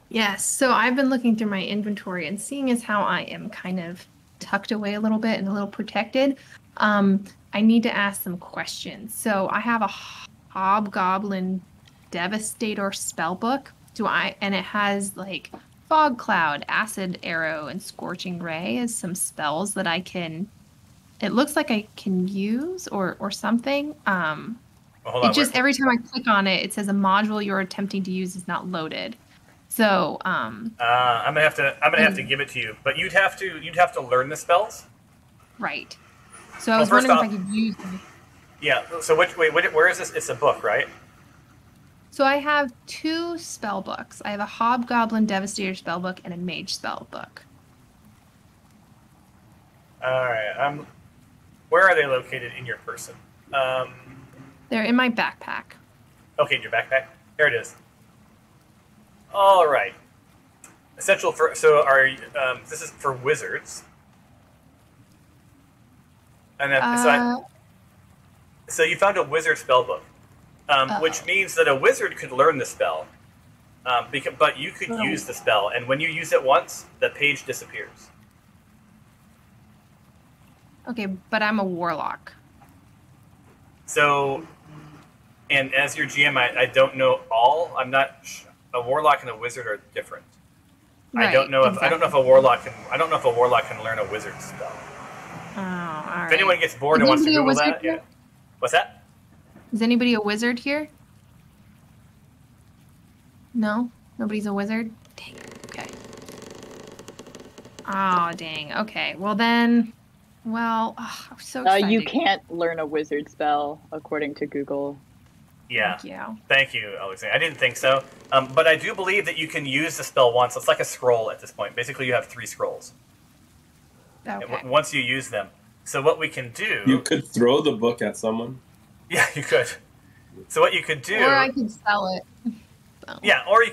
Yes. So I've been looking through my inventory and seeing as how I am kind of tucked away a little bit and a little protected, I need to ask some questions. So I have a Hobgoblin Devastator spellbook. And it has like Fog Cloud, Acid Arrow, and Scorching Ray as some spells that it looks like I can use or something. Every time I click on it, it says a module you're attempting to use is not loaded. So I'm gonna have to give it to you, but you'd have to learn the spells. Right. So I was wondering if I could use them. Yeah. So where is this? It's a book, right? So I have 2 spell books. I have a Hobgoblin Devastator spellbook and a Mage spellbook. All right. Where are they located in your person? They're in my backpack. Okay, in your backpack. Here it is. All right. Essential for this is for wizards. And so you found a wizard spellbook, which means that a wizard could learn the spell, but you could use the spell, and when you use it once, the page disappears. Okay, but I'm a warlock. So, and as your GM, I don't know all. I'm not. A warlock and a wizard are different. Right, I don't know exactly. if a warlock can learn a wizard spell. Oh, all right. If anyone gets bored and wants to Google that, yeah. What's that? Is anybody a wizard here? No? Nobody's a wizard? Dang it. Okay. Oh, dang. Okay. Well, then... Well, I'm so excited. You can't learn a wizard spell, according to Google. Yeah. Thank you. Thank you, Alexander. I didn't think so. But I do believe that you can use the spell once. It's like a scroll at this point. Basically, you have 3 scrolls. Okay. Once you use them. So what we can do... You could throw the book at someone. Yeah, you could. So what you could do... Or I could sell it. So. Yeah, or I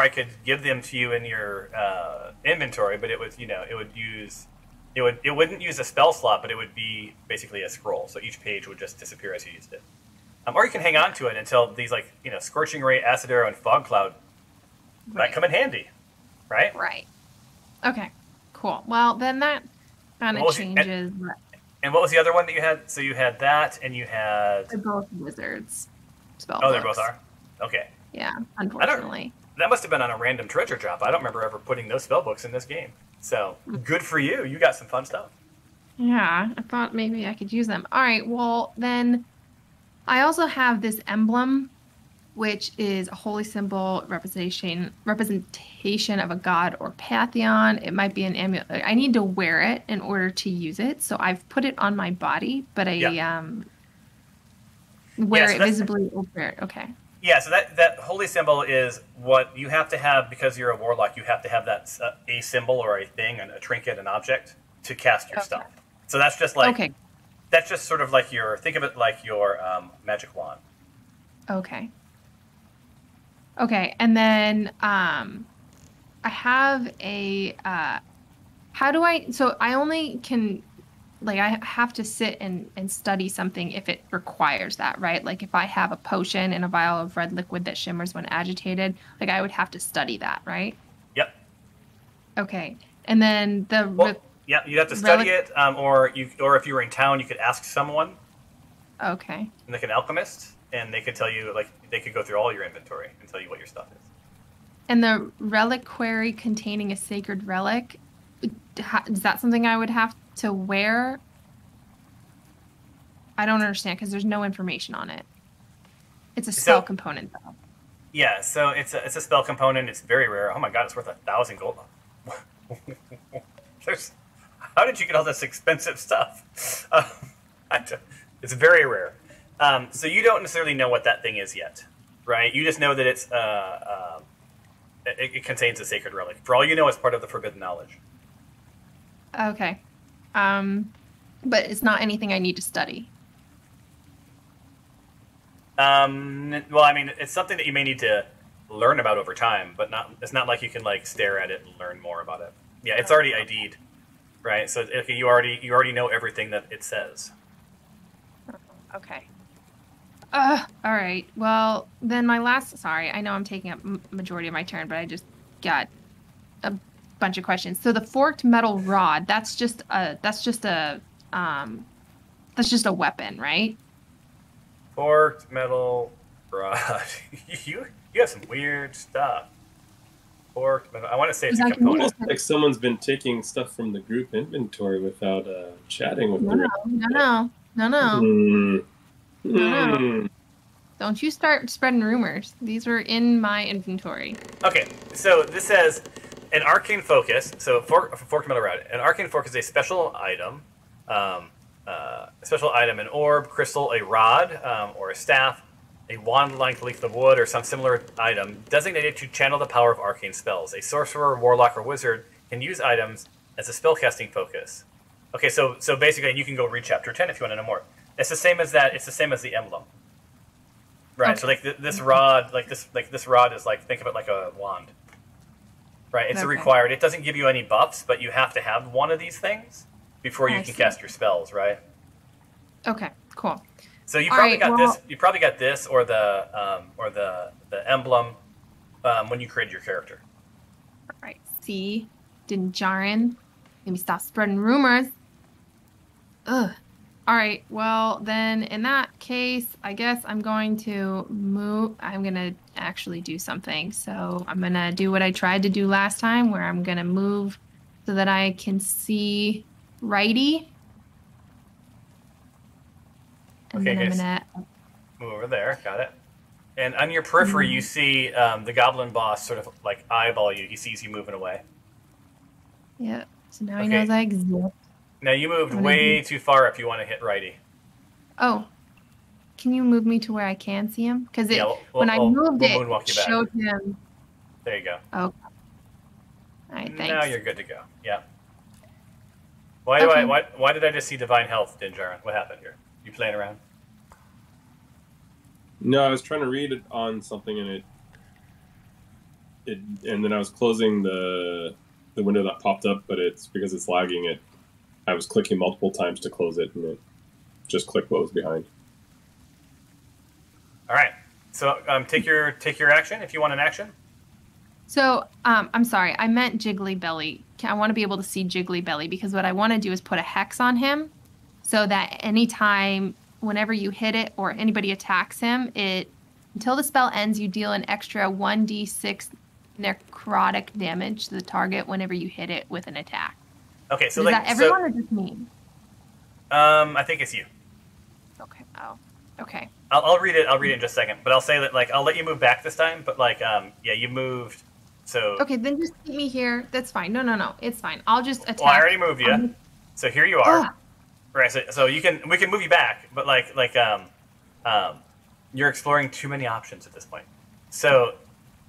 could give them to you in your inventory, but it wouldn't use a spell slot, but it would be basically a scroll. So each page would just disappear as you used it. Or you can hang on to it until these Scorching Ray, Acid Arrow, and Fog Cloud might come in handy, right? Right. Okay. Cool. Well, then that kind of changes. And what was the other one that you had? So you had that, and you had... They're both wizards. Spell Oh, books. they both are? Okay. Yeah, unfortunately. That must have been on a random treasure drop. I don't remember ever putting those spell books in this game. So, good for you. You got some fun stuff. Yeah, I thought maybe I could use them. All right, well, then I also have this emblem, which is a holy symbol representation of a god or pantheon. It might be an amulet. I need to wear it in order to use it, so I've put it on my body, but I wear it visibly over it. Okay. Yeah, so that holy symbol is what you have to have because you're a warlock. You have to have that a symbol or a thing, a trinket, an object to cast your stuff. So that's just like that's just sort of like think of it like your magic wand. Okay. Okay, and then I have a so I only can I have to sit and study something if it requires that, right? Like if I have a potion in a vial of red liquid that shimmers when agitated, I would have to study that, right? Yep. Okay. And then yeah, you have to study it, or if you were in town, you could ask someone. Okay. Like an alchemist, and they could tell you, they could go through all your inventory and tell you what your stuff is. And the reliquary containing a sacred relic, is that something I would have to wear? I don't understand because there's no information on it. It's a spell component, though. Yeah, so it's a spell component. It's very rare. Oh my god, it's worth 1,000 gold. How did you get all this expensive stuff? It's very rare. So you don't necessarily know what that thing is yet, right? You just know that it contains a sacred relic. For all you know, it's part of the forbidden knowledge. Okay. But it's not anything I need to study. Well, I mean, it's something that you may need to learn about over time, but it's not like you can stare at it and learn more about it. Yeah, it's already ID'd, right? So you already know everything that it says. Okay. All right. Well, then my last. Sorry, I know I'm taking up majority of my turn, but I just got a bunch of questions. So the forked metal rod. That's just a weapon, right? Forked metal rod. You have some weird stuff. Forked metal. I want to say it's a component. Almost like someone's been taking stuff from the group inventory without chatting with them. No. Don't you start spreading rumors. These were in my inventory. Okay, so this says an arcane focus. So forked metal rod. An arcane focus is a special item. An orb, crystal, a rod, or a staff, a wand-length leaf of wood, or some similar item designated to channel the power of arcane spells. A sorcerer, warlock, or wizard can use items as a spellcasting focus. Okay, so basically, you can go read chapter 10 if you want to know more. It's the same as that. It's the same as the emblem, right? Okay. So this rod, this rod is think of it like a wand, right? It's a required. It doesn't give you any buffs, but you have to have one of these things before you can cast your spells, right? Okay, cool. So you probably this. You probably got this or the emblem when you created your character. All right. See, Dinjarin. Maybe stop spreading rumors. Ugh. All right. Well, then in that case, I guess I'm going to move. I'm going to actually do something. So I'm going to do what I tried to do last time, where I'm going to move so that I can see righty. And okay, guys. Move over there. Got it. And on your periphery, you see the goblin boss sort of eyeball you. He sees you moving away. Yep. So now he knows I exist. Now you moved way too far if you want to hit righty. Oh. Can you move me to where I can see him? Because when I moved we'll it showed him. There you go. Okay. All right, thanks. Now you're good to go. Yeah. Why did I just see divine health, Dinjarin? What happened here? You playing around? No, I was trying to read it on something and and then I was closing the window that popped up, but it's because it's lagging. I was clicking multiple times to close it, and it just clicked what was behind. All right. So take your action if you want an action. So, I'm sorry. I meant Jiggly Belly. I want to be able to see Jiggly Belly because what I want to do is put a hex on him so that anytime, whenever you hit it or anybody attacks him, until the spell ends, you deal an extra 1d6 necrotic damage to the target whenever you hit it with an attack. Okay, so is that everyone or just me? I think it's you. Okay. Oh. Okay. I'll read it. I'll read it in just a second. But I'll say that I'll let you move back this time. But yeah, you moved. So okay, then just keep me here. That's fine. No. It's fine. I'll just attack. Well, I already moved you. So here you are. Right. So we can move you back. But you're exploring too many options at this point. So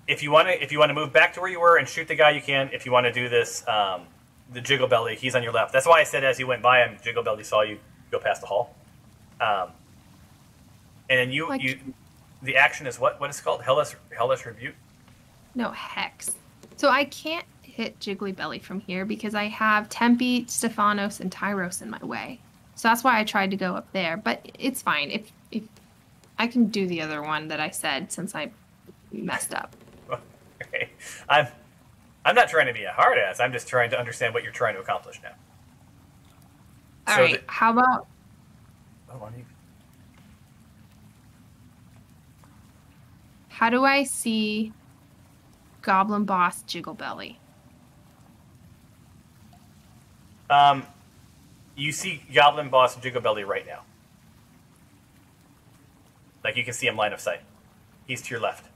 if you want to move back to where you were and shoot the guy, you can. If you want to do this, the Jiggle Belly, he's on your left. That's why I said as you went by him, Jiggle Belly saw you go past the hall. And then the action is what? What is it called? Hellish Rebuke? No, Hex. So I can't hit Jiggly Belly from here because I have Tempe, Stephanos, and Tyros in my way. So that's why I tried to go up there. But it's fine. If I can do the other one that I said since I messed up. Okay. I'm not trying to be a hard ass. I'm just trying to understand what you're trying to accomplish now. All right. How about... How do I see Goblin Boss Jiggle Belly? You see Goblin Boss Jiggle Belly right now. You can see him line of sight. He's to your left.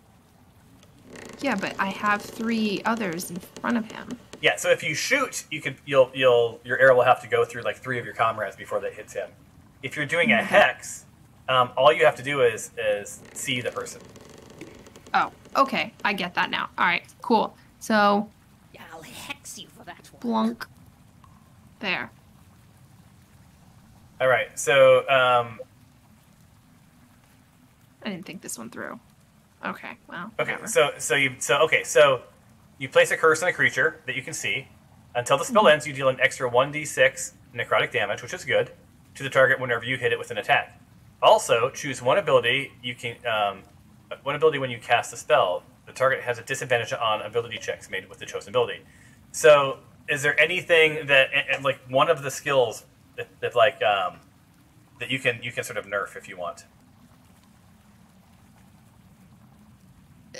Yeah, but I have 3 others in front of him. Yeah, so if you shoot, your arrow will have to go through 3 of your comrades before that hits him. If you're doing a hex, all you have to do is see the person. Oh, okay. I get that now. All right, cool. So, yeah, I'll hex you for that one. Blunk. There. All right. So, I didn't think this one through. Okay. Well. Okay. Whatever. So you place a curse on a creature that you can see. Until the spell ends, you deal an extra 1d6 necrotic damage, which is good, to the target whenever you hit it with an attack. Also, choose one ability when you cast the spell. The target has a disadvantage on ability checks made with the chosen ability. So, is there anything that, one of the skills that you can sort of nerf if you want?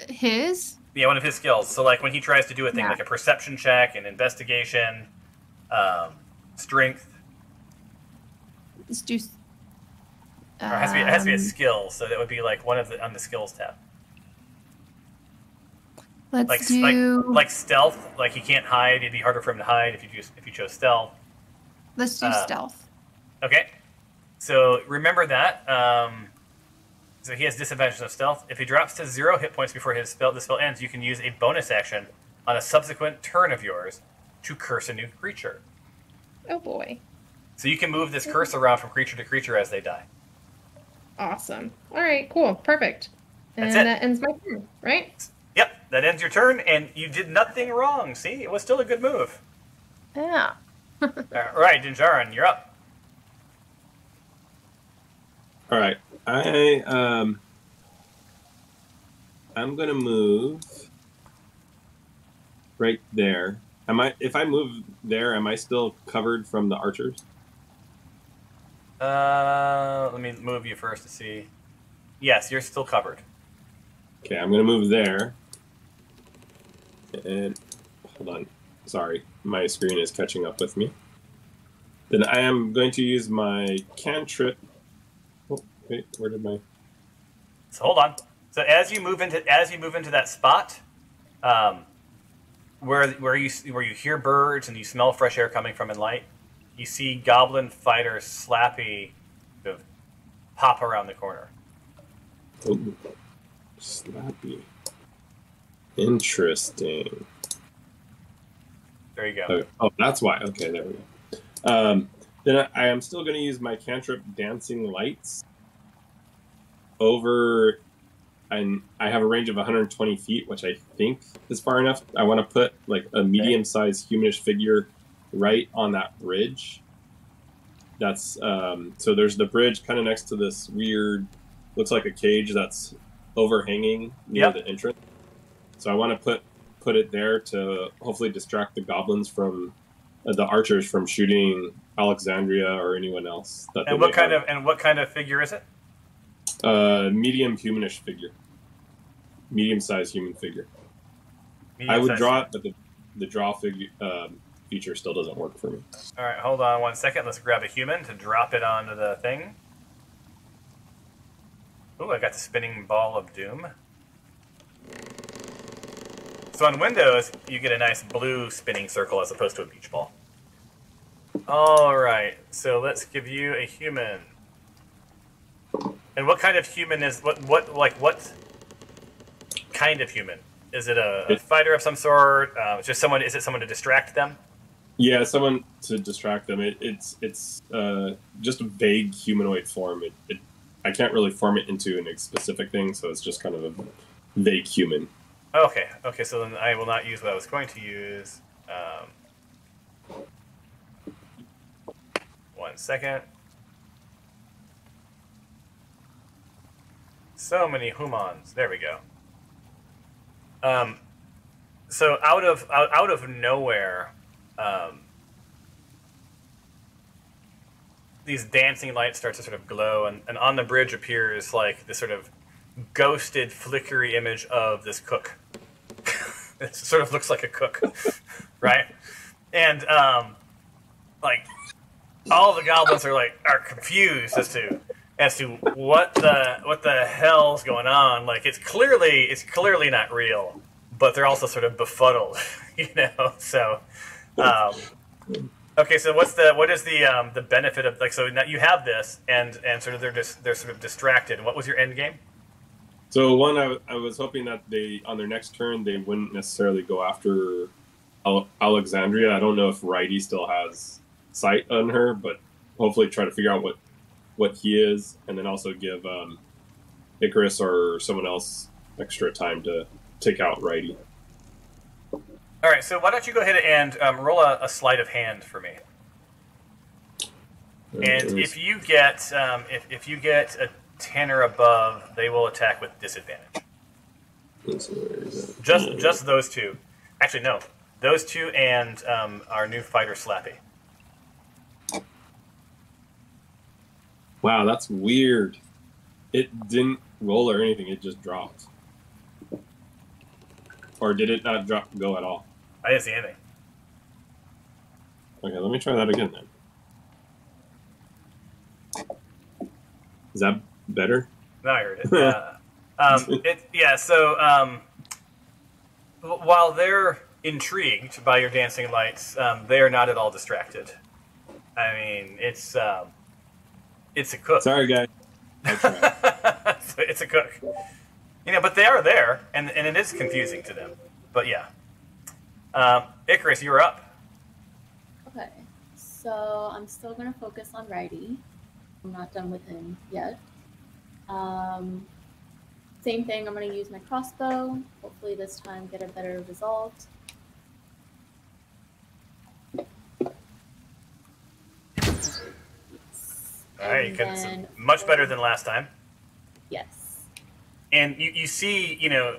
His? Yeah, one of his skills. So, when he tries to do a thing like a perception check, an investigation, strength. Let's do. Or it has to be a skill, so that would be one of the on the skills tab. Let's do stealth. He can't hide. It'd be harder for him to hide if you chose stealth. Let's do stealth. Okay. So remember that. So he has disadvantage of stealth. If he drops to 0 hit points before the spell ends, you can use a bonus action on a subsequent turn of yours to curse a new creature. Oh boy. So you can move this curse around from creature to creature as they die. Awesome. All right, cool. Perfect. And that ends my turn, right? Yep, that ends your turn, and you did nothing wrong. See? It was still a good move. Yeah. All right, Dinjarin, you're up. All right. I'm going to move right there. If I move there, am I still covered from the archers? Let me move you first to see. Yes, you're still covered. Okay, I'm going to move there. And hold on. Sorry, my screen is catching up with me. Then I am going to use my cantrip. Oh, wait, where did my? So hold on. So as you move into that spot, where you hear birds and you smell fresh air coming from in light, you see Goblin Fighter Slappy sort of pop around the corner. Ooh, Slappy. Interesting. There you go. Okay. Oh, that's why. Okay, there we go. Then I am still going to use my cantrip Dancing Lights over, and I have a range of 120 feet, which I think is far enough. I want to put a medium-sized humanish figure right on that bridge. That's so there's the bridge kind of next to this weird, looks like a cage that's overhanging near the entrance. So I want to put it there to hopefully distract the goblins from the archers from shooting Alexandria or anyone else. And what kind of figure is it? Medium humanish figure, medium-sized human figure. I would Medium-sized. draw it, but the draw figure feature still doesn't work for me. All right, hold on 1 second. Let's grab a human to drop it onto the thing. Ooh, I got the spinning ball of doom. So on Windows, you get a nice blue spinning circle as opposed to a beach ball. All right, so let's give you a human. And what kind of human is what kind of human? Is it a fighter of some sort? Just someone? Is it someone to distract them? Yeah, someone to distract them. It's just a vague humanoid form. I can't really form it into a specific thing, so it's just kind of a vague human. Okay, so then I will not use what I was going to use. 1 second. So many humans. There we go. So out of nowhere, these dancing lights start to sort of glow, and on the bridge appears like this sort of ghosted, flickery image of this cook. It sort of looks like a cook, right? And like all the goblins are confused as to what the hell's going on. Like it's clearly not real, but they're also sort of befuddled, you know. So, okay. So what is the benefit of, like, so now you have this and sort of they're sort of distracted. What was your end game? So one, I was hoping that on their next turn they wouldn't necessarily go after Alexandria. I don't know if Righty still has sight on her, but hopefully try to figure out what he is, and then also give Icarus or someone else extra time to take out Righty. All right, so why don't you go ahead and roll a sleight of hand for me? And if you get if you get a 10 or above, they will attack with disadvantage. Just those two. Actually, no, those two and our new fighter Slappy. Wow, that's weird. It didn't roll or anything, it just dropped. Or did it not go at all? I didn't see anything. Okay, let me try that again then. Is that better? No, I heard it. So while they're intrigued by your dancing lights, they are not at all distracted. I mean, it's a cook. Sorry, guys. It's a cook. You know, but they are there, and it is confusing to them. But yeah. Icarus, you're up. Okay, so I'm still going to focus on Righty. I'm not done with him yet. Same thing, I'm going to use my crossbow. Hopefully this time get a better result. All right, you much better than last time. Yes. And you see, you know,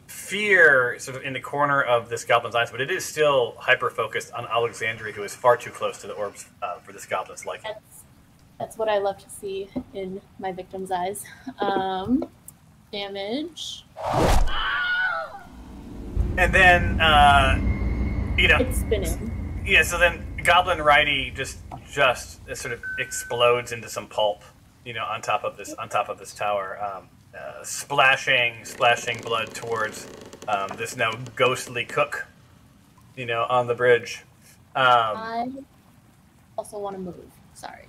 fear sort of in the corner of this goblin's eyes, but it is still hyper-focused on Alexandria, who is far too close to the orbs for this goblin's liking. That's what I love to see in my victim's eyes. Damage. And then, you know... It's spinning. Yeah, so then Goblin Righty just sort of explodes into some pulp, you know, on top of this tower, splashing blood towards this now ghostly cook, you know, on the bridge. I also want to move. Sorry.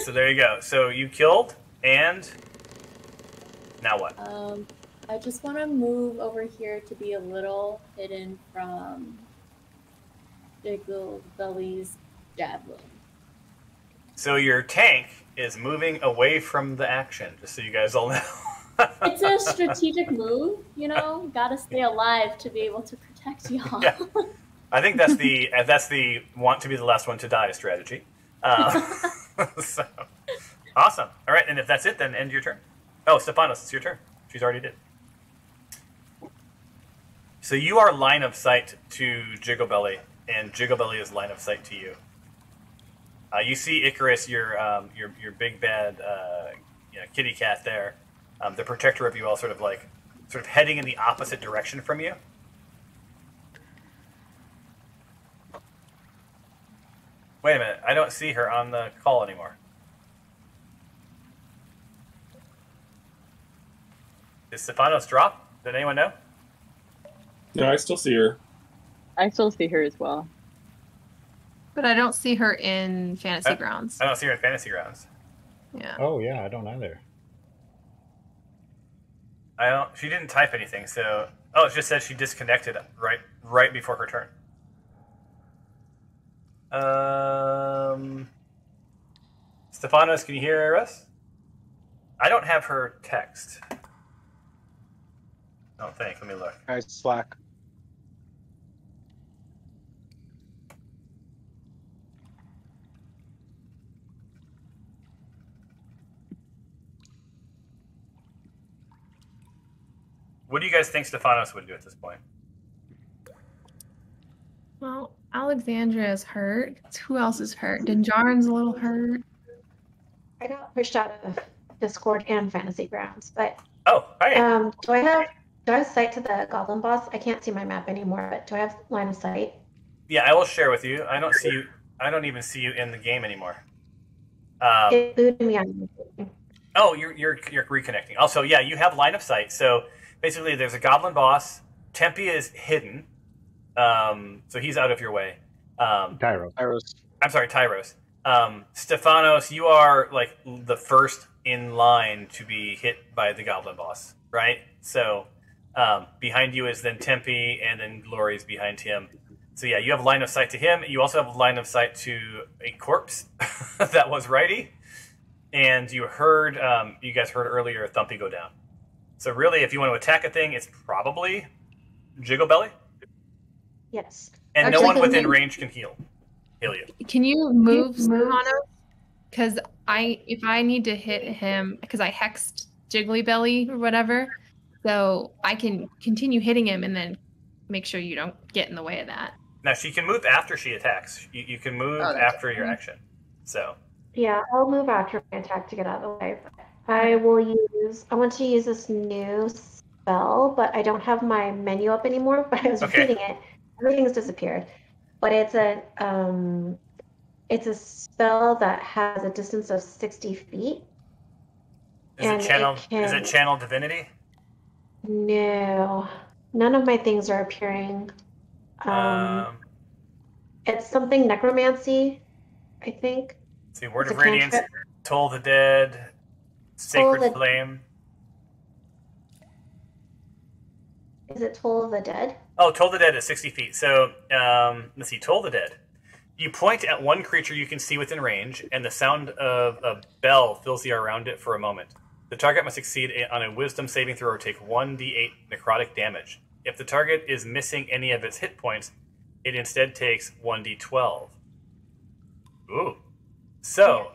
So there you go. So you killed, and now what? I just want to move over here to be a little hidden from Diggle Belly's javelin. So your tank is moving away from the action, just so you guys all know. It's a strategic move, you know. Got to stay alive to be able to protect y'all. Yeah. I think that's the want to be the last one to die strategy. So, awesome. All right, and if that's it, then end your turn. Oh, Stepanos, it's your turn. She's already did. So you are line of sight to Jigglebelly, and Jigglebelly is line of sight to you. You see Icarus, your big bad kitty cat there, the protector of you all, sort of heading in the opposite direction from you. Wait a minute, I don't see her on the call anymore. Did Stephanos drop? Did anyone know? No, I still see her. I still see her as well. But I don't see her in Fantasy Grounds. I don't see her in Fantasy Grounds. Yeah. Oh yeah, I don't either. She didn't type anything, so it just said she disconnected right before her turn. Stephanos, can you hear us? I don't have her text. I don't think. Let me look. I Slack. What do you guys think Stephanos would do at this point? Well, Alexandria is hurt. Who else is hurt? Dinjarin's a little hurt. I got pushed out of Discord and Fantasy Grounds, but hi. do I have sight to the goblin boss? I can't see my map anymore, but do I have line of sight? Yeah, I will share with you. I don't see you. I don't even see you in the game anymore. It booted me on. Oh, you're reconnecting. Also, yeah, you have line of sight. So basically, there's a goblin boss. Tempe is hidden, so he's out of your way. Tyros. I'm sorry, Tyros. Stephanos, you are like the first in line to be hit by the goblin boss, right? So behind you is then Tempe, and then Glory's behind him. So yeah, you have line of sight to him. You also have line of sight to a corpse that was righty, and you guys heard earlier Thumpy go down. So really, if you want to attack a thing, it's probably Jigglebelly. Yes. And Actually, no one within range can heal you. Can you move Stephanos? Because if I need to hit him, because I hexed Jiggly Belly or whatever, so I can continue hitting him and then make sure you don't get in the way of that. Now, she can move after she attacks. You can move after your action. So. Yeah, I'll move after my attack to get out of the way. I want to use this new spell, but I don't have my menu up anymore, but I was reading it. Everything's disappeared. But it's a spell that has a distance of 60 feet. Is it channel divinity? No. None of my things are appearing. It's something necromancy, I think. See, Word of Radiance, Toll the Dead, Sacred Flame. Is it Toll the Dead? Oh, Toll the Dead is 60 feet. So, let's see, Toll the Dead. You point at one creature you can see within range, and the sound of a bell fills the air around it for a moment. The target must succeed on a Wisdom saving throw or take 1d8 necrotic damage. If the target is missing any of its hit points, it instead takes 1d12. Ooh. So,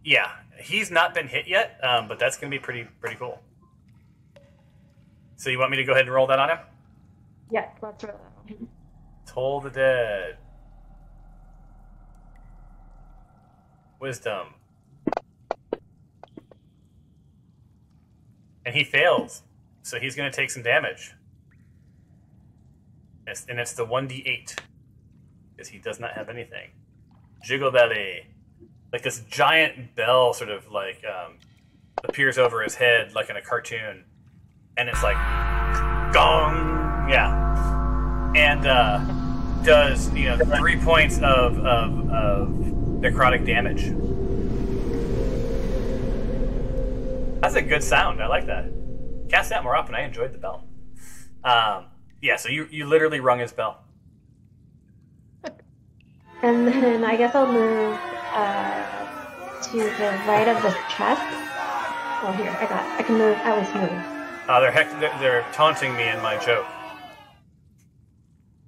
yeah, he's not been hit yet, but that's going to be pretty cool. So you want me to go ahead and roll that on him? Yeah, let's roll that on him. Toll the Dead. Wisdom. And he fails, so he's going to take some damage. And it's the 1d8, because he does not have anything. Jigglebelly. Like this giant bell sort of like appears over his head like in a cartoon. And it's like, gong! Yeah. And does, 3 points of necrotic damage. That's a good sound. I like that. Cast that more often. I enjoyed the bell. Yeah, so you literally rung his bell. And then I guess I'll move to the right of the chest. Oh, here, I can move, at least move. They're taunting me in my joke.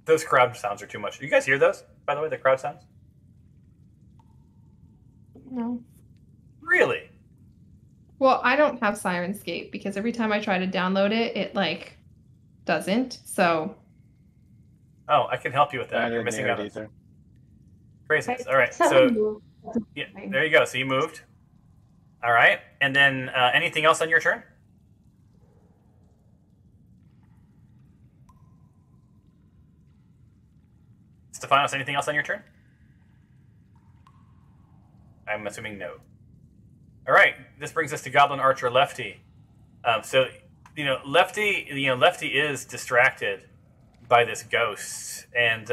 Those crowd sounds are too much. You guys hear those, by the way, the crowd sounds? No. Really? Well, I don't have Sirenscape because every time I try to download it, it like doesn't. So. Oh, I can help you with that. I You're didn't missing hear out it on either. craziness. All right, That so would move. yeah, there you go. So you moved. All right, and then anything else on your turn? Stephanos, anything else on your turn? I'm assuming no. All right, this brings us to Goblin Archer Lefty. So, Lefty is distracted by this ghost, and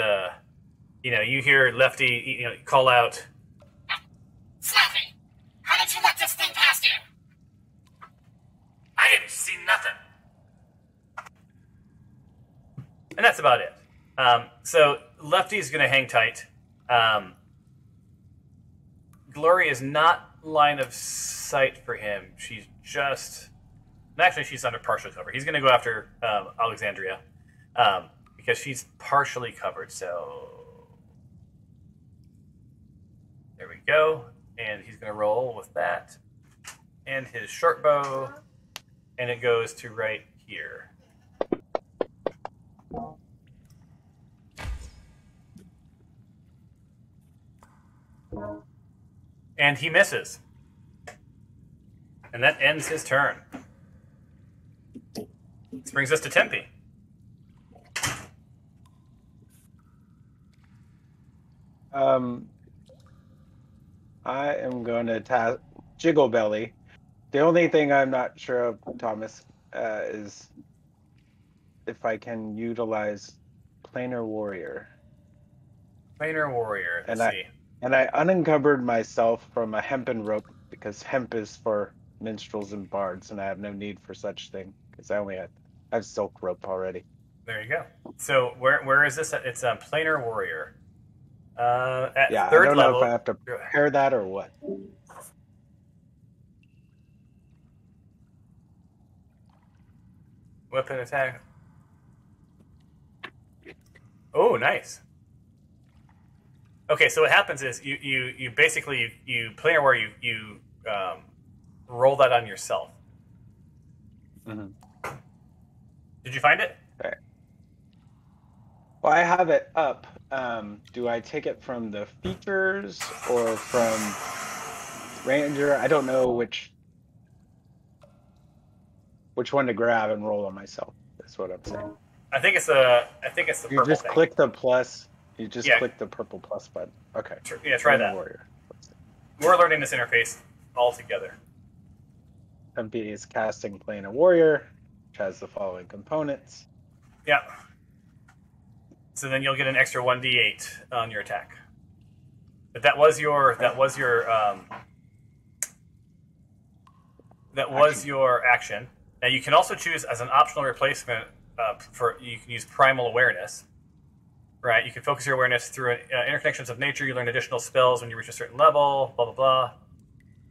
you hear Lefty, call out, Slappy, how did you let this thing past you? "I didn't see nothing," and that's about it. So Lefty's going to hang tight. Glory is not line of sight for him. She's under partial cover. He's going to go after Alexandria because she's partially covered. So there we go. And he's going to roll with that and his short bow, and it goes to right here. And he misses. And that ends his turn. This brings us to Tempe. I am going to task Jiggle Belly. The only thing I'm not sure of, Thomas, is if I can utilize Planar Warrior. Planar Warrior. Let's see. And I unencumbered myself from a hempen rope because hemp is for minstrels and bards, and I have no need for such thing because I have silk rope already. There you go. So where is this? It's a Planar Warrior. At Yeah, third I don't level, know if I have to prepare that or what. Weapon attack. Oh, nice. Okay, so what happens is you basically Planar Warrior you roll that on yourself. Mm-hmm. Did you find it? Okay. Well, I have it up. Do I take it from the features or from Ranger? I don't know which one to grab and roll on myself. That's what I'm saying. I think it's the You purple just thing. click the plus. You just click the purple plus button. Okay. Yeah, try that. Warrior. We're learning this interface all together. MP is casting Planar Warrior, which has the following components. Yeah. So then you'll get an extra 1d8 on your attack. But that was your action. Now you can also choose as an optional replacement you can use Primal Awareness. Right, you can focus your awareness through interconnections of nature. You learn additional spells when you reach a certain level, blah, blah, blah.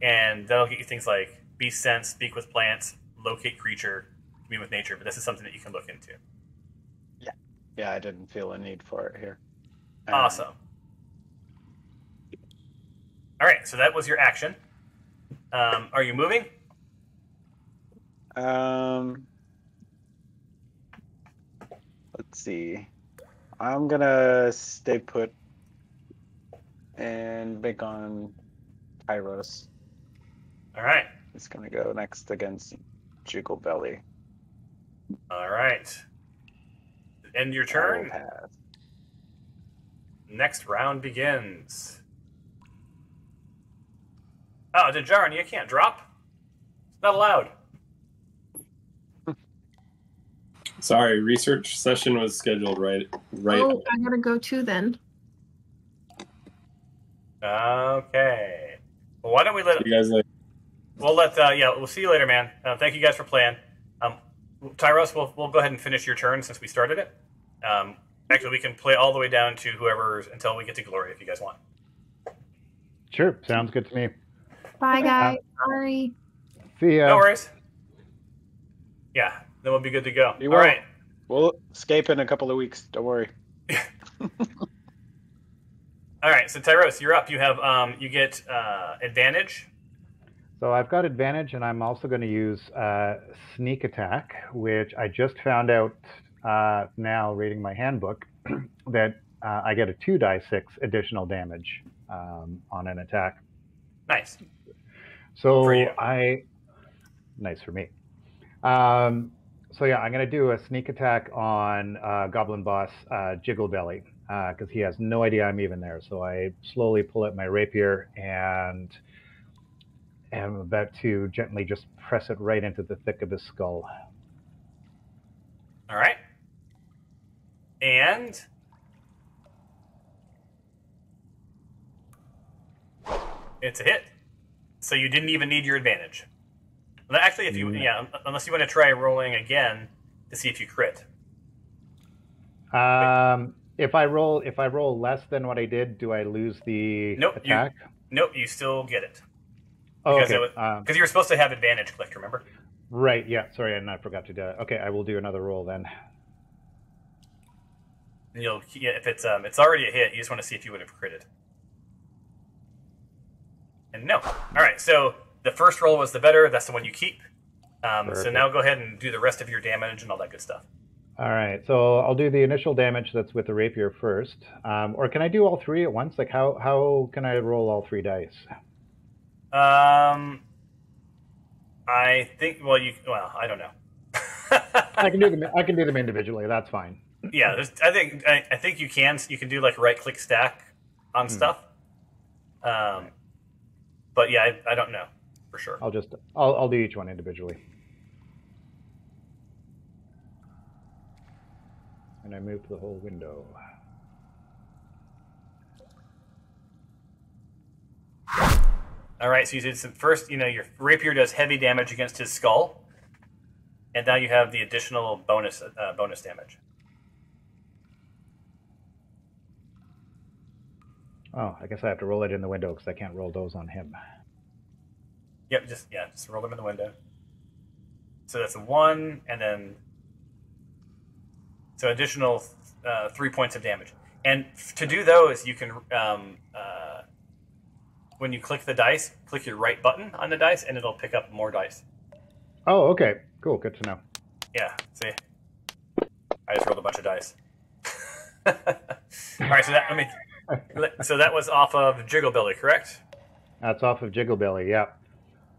And that'll get you things like Beast Sense, Speak with Plants, Locate Creature, Commune with Nature. But this is something that you can look into. Yeah, I didn't feel a need for it here. Awesome. All right, so that was your action. Are you moving? Let's see. I'm gonna stay put and make on Tyros. All right. It's gonna go next against Jiggle Belly. All right. End your turn. Next round begins. Oh, Dejarin, you can't drop. It's not allowed. Sorry, research session was scheduled right. Oh, I gotta go too then. Okay. Well, why don't we let you guys later? We'll let we'll see you later, man. Thank you guys for playing. Tyros, we'll go ahead and finish your turn since we started it. Actually, we can play all the way down to whoever's until we get to Glory if you guys want. Sure, sounds good to me. Bye, guys. Sorry. See ya. No worries. Yeah, then we'll be good to go. You all will. Right. We'll escape in a couple of weeks. Don't worry. All right, so Tyros, you're up. You have you get advantage. So I've got advantage, and I'm also going to use sneak attack, which I just found out now reading my handbook that I get a 2d6 additional damage on an attack. Nice. So For you. nice for me. So yeah, I'm going to do a sneak attack on Goblin Boss Jiggle Belly because he has no idea I'm even there. So I slowly pull out my rapier and am about to gently just press it right into the thick of his skull. All right. And it's a hit. So you didn't even need your advantage. Well, actually, if you unless you want to try rolling again to see if you crit. If I roll less than what I did, do I lose the attack? Nope, you still get it. Oh, because okay. Because you were supposed to have advantage clicked, remember? Right, yeah. Sorry, and I forgot to do that. Okay, I will do another roll then. And if it's already a hit, you just want to see if you would have critted. And no. All right, so the first roll was the better. That's the one you keep. So now go ahead and do the rest of your damage and all that good stuff. All right, so I'll do the initial damage that's with the rapier first. Or can I do all three at once? Like, how can I roll all 3 dice? I think. Well, I don't know. I can do them individually. That's fine. Yeah, I think you can do like right click stack on stuff. But yeah, I don't know for sure. I'll do each one individually. And I move the whole window. All right, so you did some first. Your rapier does heavy damage against his skull, and now you have the additional bonus damage. Oh, I guess I have to roll it in the window because I can't roll those on him. Yep, just roll them in the window. So that's a 1, and then so additional 3 points of damage. And to do those, you can when you click the dice, click your right button on the dice, and it'll pick up more dice. Oh, okay, cool, good to know. Yeah, see, I just rolled a bunch of dice. All right, so that was off of Jiggle Belly, correct? That's off of Jiggle Belly, yeah.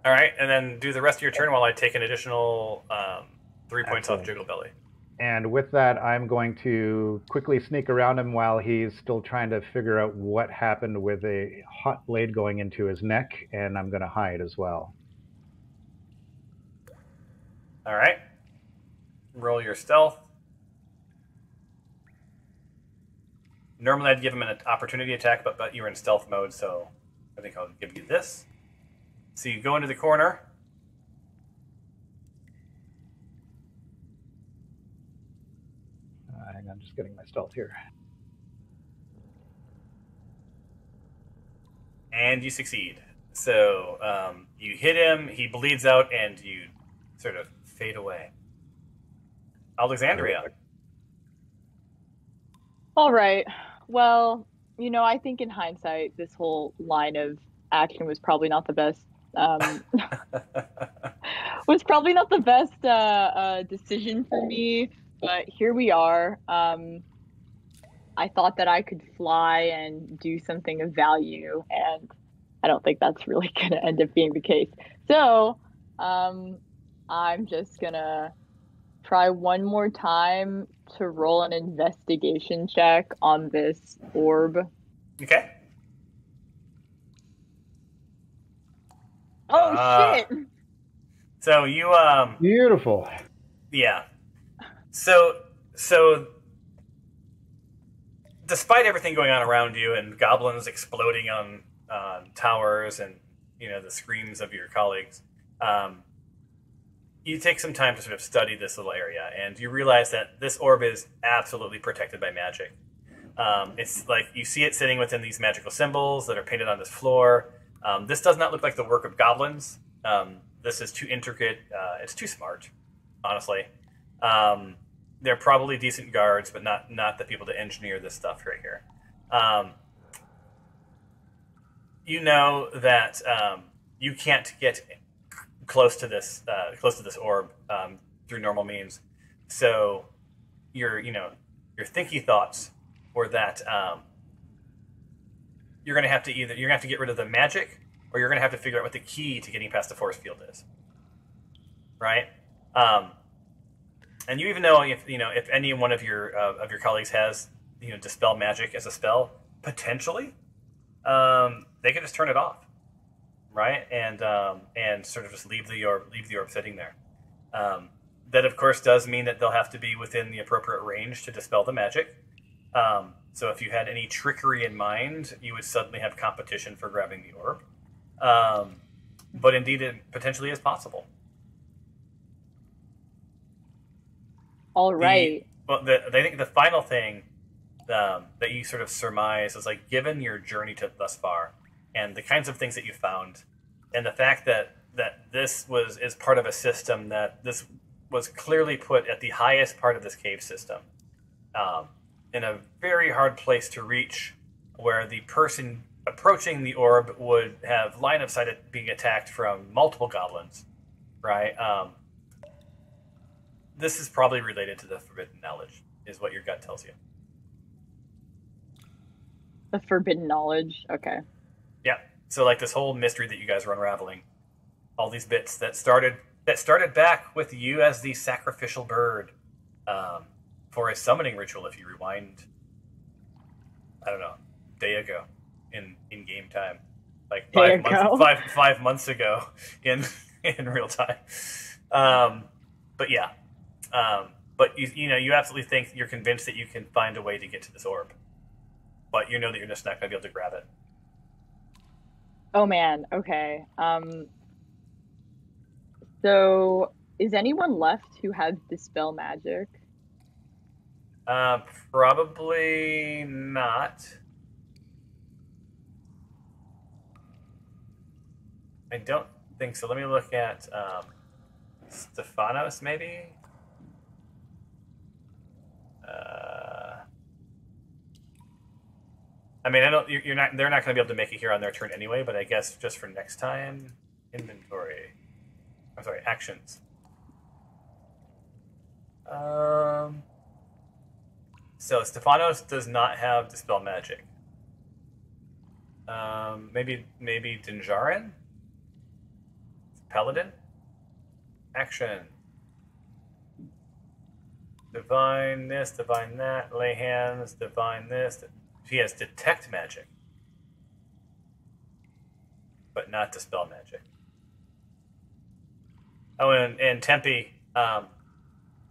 All right, and then do the rest of your turn while I take an additional 3 points off Jiggle Belly. And with that, I'm going to quickly sneak around him while he's still trying to figure out what happened with a hot blade going into his neck, and I'm going to hide as well. All right. Roll your stealth. Normally I'd give him an opportunity attack, but you're in stealth mode, so I think I'll give you this. So you go into the corner. Hang on, just getting my stealth here. And you succeed. So you hit him, he bleeds out, and you sort of fade away. Alexandria. All right. Well, I think in hindsight, this whole line of action was probably not the best. Decision for me, but here we are. I thought that I could fly and do something of value, and I don't think that's really going to end up being the case. So I'm just going to try one more time to roll an investigation check on this orb. Okay. Oh, shit! So you, Beautiful. Yeah. So despite everything going on around you and goblins exploding on towers and, the screams of your colleagues, you take some time to sort of study this little area, and you realize that this orb is absolutely protected by magic. It's like you see it sitting within these magical symbols that are painted on this floor. This does not look like the work of goblins. This is too intricate. It's too smart, honestly. They're probably decent guards, but not the people to engineer this stuff right here. You know that you can't get close to this orb through normal means. So your thinky thoughts were that you're going to have to get rid of the magic, or you're going to have to figure out what the key to getting past the force field is, right? And you even know if any one of your colleagues has dispel magic as a spell, potentially, they could just turn it off, right? And sort of just leave the orb sitting there. That of course does mean that they'll have to be within the appropriate range to dispel the magic. So if you had any trickery in mind, you would suddenly have competition for grabbing the orb. But indeed, it potentially is possible. All right. I think the final thing that you sort of surmise is, like, given your journey thus far, and the kinds of things that you found, and the fact that this is part of a system that this was clearly put at the highest part of this cave system, in a very hard place to reach, where the person approaching the orb would have line of sight at being attacked from multiple goblins, right? This is probably related to the forbidden knowledge, is what your gut tells you. The forbidden knowledge, okay. Yeah. So, like, this whole mystery that you guys were unraveling, all these bits that started back with you as the sacrificial bird, for a summoning ritual. If you rewind, I don't know, a day ago in game time, like 5 months ago in real time. But yeah. But you absolutely think, you're convinced that you can find a way to get to this orb, but you know that you're just not going to be able to grab it. Oh man, okay. So is anyone left who has dispel magic? Probably not. I don't think so. Let me look at Stephanos, maybe. I mean, They're not going to be able to make it here on their turn anyway. But I guess just for next time, inventory. I'm sorry, actions. So Stephanos does not have dispel magic. Maybe Dinjarin? Paladin? Action. Divine this, divine that, lay hands, divine this. She has detect magic, but not dispel magic. Oh, and Tempe,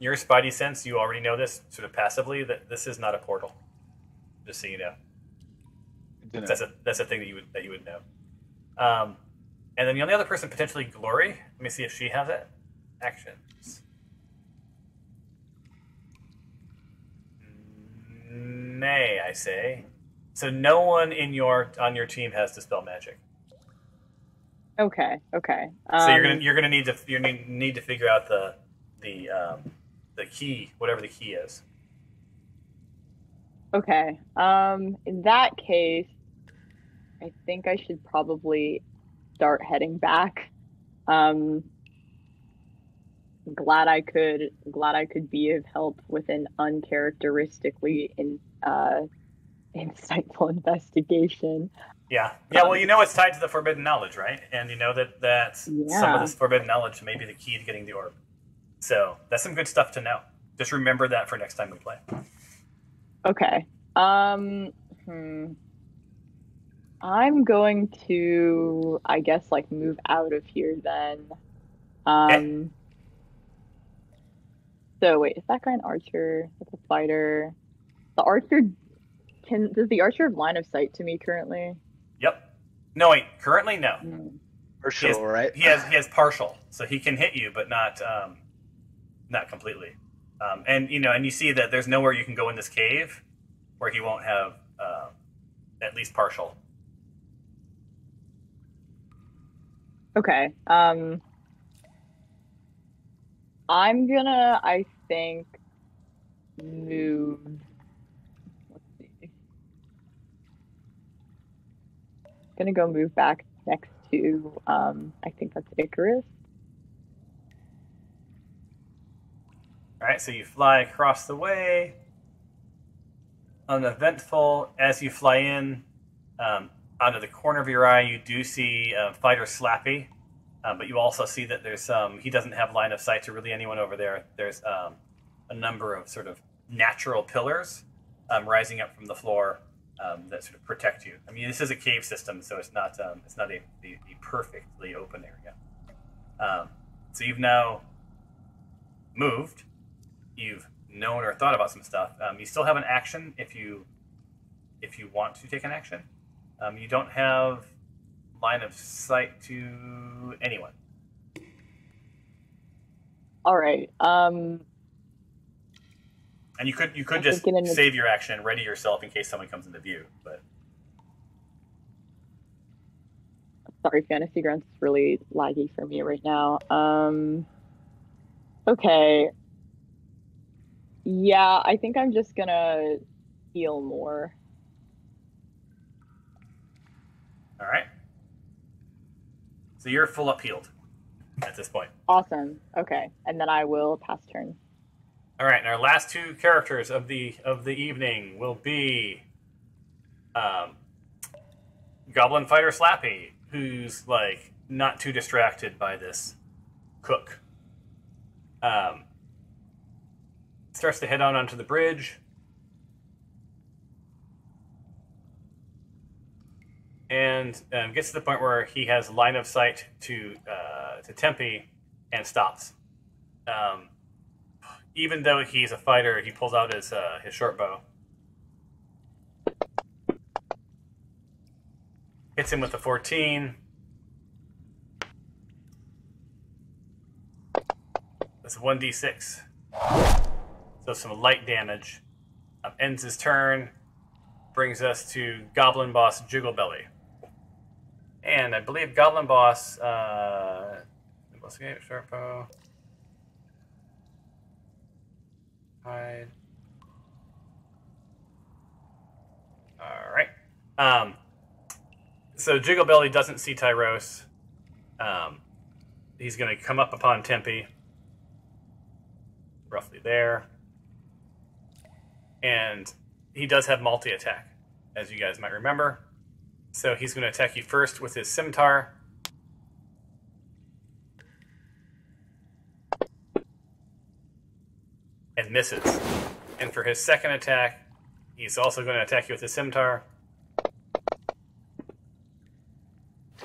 your spidey sense, you already know this sort of passively, that this is not a portal. Just so you know. That's a thing that you would know. And then the only other person, potentially Glory. Let me see if she has it. Actions. Nay, I say. So no one on your team has dispel magic. Okay. So you're gonna need to figure out the key, whatever the key is. Okay. In that case, I think I should probably start heading back. Glad I could be of help with an uncharacteristically insightful investigation. Yeah. Well, it's tied to the forbidden knowledge, right? And you know that some of this forbidden knowledge may be the key to getting the orb. So that's some good stuff to know. Just remember that for next time we play. Okay. I'm going to, I guess, move out of here then. Okay. So wait, is that guy an archer? That's a fighter. The archer does the archer have line of sight to me currently? Yep. No, wait. Currently, no. Partial, right? He has partial, so he can hit you, but not completely. And you see that there's nowhere you can go in this cave where he won't have at least partial. Okay. I'm gonna, I think, move. Let's see. Gonna go move back next to, I think that's Icarus. All right, so you fly across the way. Uneventful. As you fly in, out of the corner of your eye, you do see Fighter Slappy, but you also see that there's he doesn't have line of sight to really anyone over there. There's a number of sort of natural pillars rising up from the floor that sort of protect you. I mean, this is a cave system, so it's not a perfectly open area. So you've now moved. You've known or thought about some stuff. You still have an action if you want to take an action. You don't have line of sight to anyone. All right. And you could just save your action and ready yourself in case someone comes into view. But sorry, Fantasy Grounds is really laggy for me right now. Okay. Yeah, I think I'm just gonna heal more. All right. So you're full up healed at this point. Awesome. Okay, and then I will pass turn. All right, and our last two characters of the evening will be Goblin Fighter Slappy, who's like not too distracted by this cook. Starts to head on onto the bridge. And gets to the point where he has line of sight to Tempe and stops. Even though he's a fighter, he pulls out his short bow. Hits him with a 14. That's 1d6. So some light damage. Ends his turn. Brings us to Goblin Boss Jigglebelly. And I believe Goblin Boss... investigate, short bow. Hide. Alright. So Jigglebelly doesn't see Tyros. He's going to come up upon Tempe. Roughly there. And he does have multi-attack, as you guys might remember. So he's going to attack you first with his scimitar. And misses. And for his second attack, he's also going to attack you with his scimitar.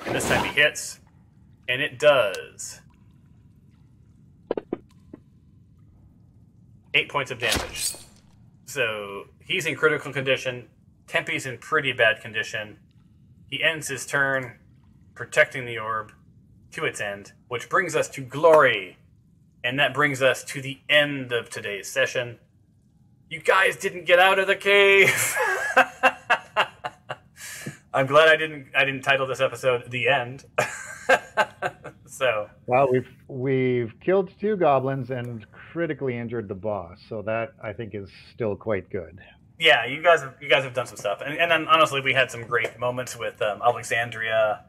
And this time he hits. And it does 8 points of damage. So he's in critical condition. Tempe's in pretty bad condition. He ends his turn protecting the orb to its end, which brings us to Glory. And that brings us to the end of today's session. You guys didn't get out of the cave. I'm glad I didn't title this episode The End. So well, we've killed 2 goblins and critically injured the boss, so that I think is still quite good. Yeah, you guys have done some stuff, and then honestly, we had some great moments with Alexandria,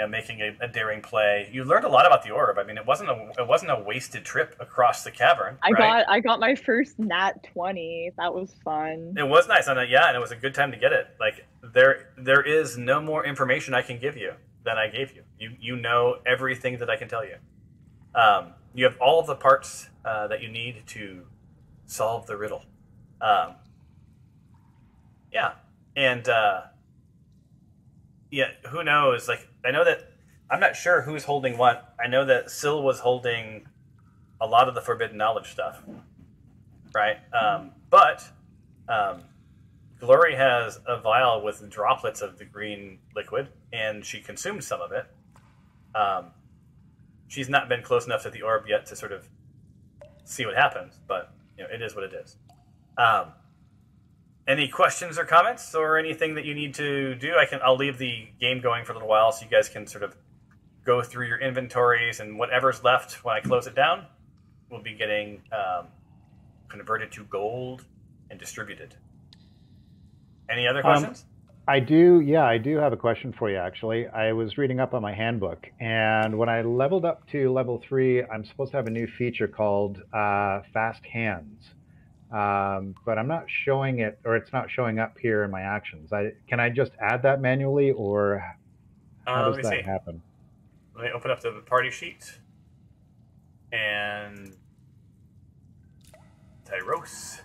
making a daring play. You learned a lot about the orb. I mean, it wasn't a wasted trip across the cavern. I got my first nat 20. That was fun. It was nice, and it was a good time to get it. Like there is no more information I can give you than I gave you. You know everything that I can tell you. You have all of the parts that you need to solve the riddle. Yeah, and who knows? Like, I know that I'm not sure who's holding what. I know that Syl was holding a lot of the forbidden knowledge stuff, right? But Glory has a vial with droplets of the green liquid, and she consumed some of it. She's not been close enough to the orb yet to sort of see what happens, but it is what it is. Any questions or comments or anything that you need to do? I'll leave the game going for a little while so you guys can sort of go through your inventories, and whatever's left when I close it down will be getting converted to gold and distributed. Any other questions? I do, yeah, I do have a question for you, actually. I was reading up on my handbook, and when I leveled up to level 3, I'm supposed to have a new feature called Fast Hands. But I'm not showing it, or it's not showing up here in my actions. Can I just add that manually, or how Let does me that see. happen? Let me open up the party sheet. And Tyros.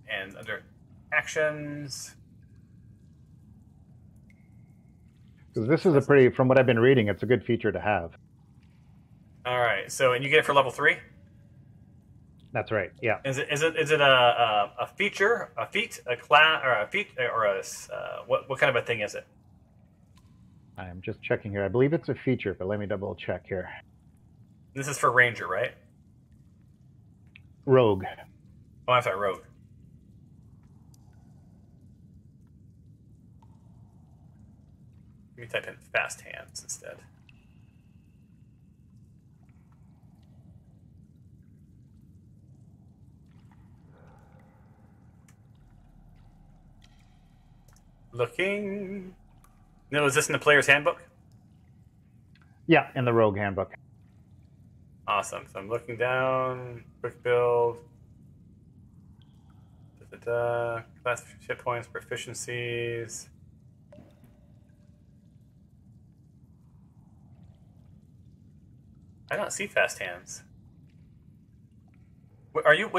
And under actions. Because this is a pretty, from what I've been reading, it's a good feature to have. All right. So, and you get it for level 3? That's right. Yeah. Is it a feature, a feat, a class, or a feat, or a what kind of a thing is it? I'm just checking here. I believe it's a feature, but let me double check here. This is for Ranger, right? Rogue. Oh, I'm sorry, Rogue. Let me type in Fast Hands instead. Looking. No, is this in the player's handbook? Yeah, in the Rogue handbook. Awesome. So I'm looking down. Quick build. Class hit points, proficiencies. I don't see Fast Hands. Are you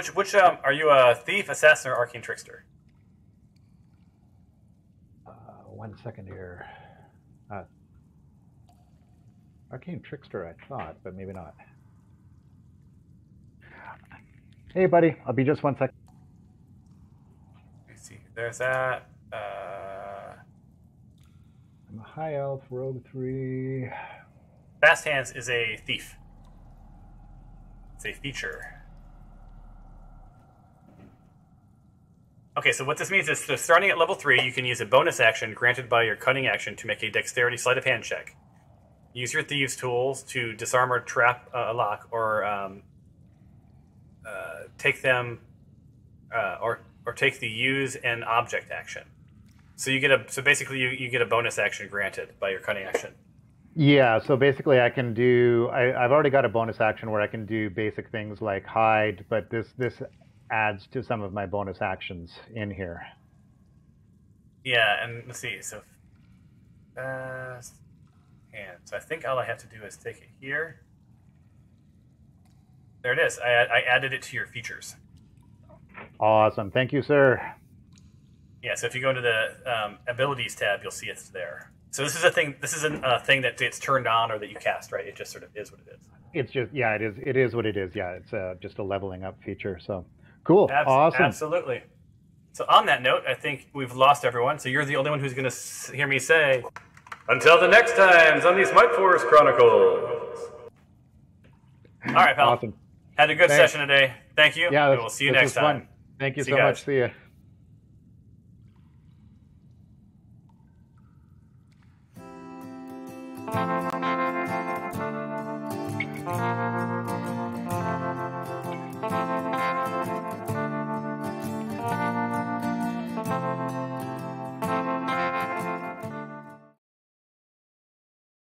are you a thief, assassin, or arcane trickster? 1 second here. Arcane trickster, I thought, but maybe not. Hey, buddy. I'll be just 1 second. Let me see. There's that. I'm a high elf, Rogue 3. Fast Hands is a thief. It's a feature. Okay, so what this means is, so starting at level 3, you can use a bonus action granted by your cunning action to make a dexterity sleight of hand check. Use your thieves' tools to disarm or trap a lock, or take them, or take the use an object action. So you get basically you get a bonus action granted by your cunning action. Yeah, so basically I can do, I've already got a bonus action where I can do basic things like hide, but this adds to some of my bonus actions in here. Yeah, and let's see, so Fast Hands. So I think all I have to do is take it here. There it is. I added it to your features. Awesome. Thank you, sir. Yeah, so if you go to the abilities tab, you'll see it's there. So this is a thing. This isn't a thing that gets turned on or that you cast, right? It just sort of is what it is. It's just, yeah, it is. It is what it is. Yeah, it's just a leveling up feature. So cool. Awesome. Absolutely. So on that note, I think we've lost everyone. So you're the only one who's going to hear me say, "Until the next times on the Smite Force Chronicles." All right, pal. Awesome. Had a good session today. Thank you. Yeah, we will see you next time. Fun. Thank you See so you much. guys. See you.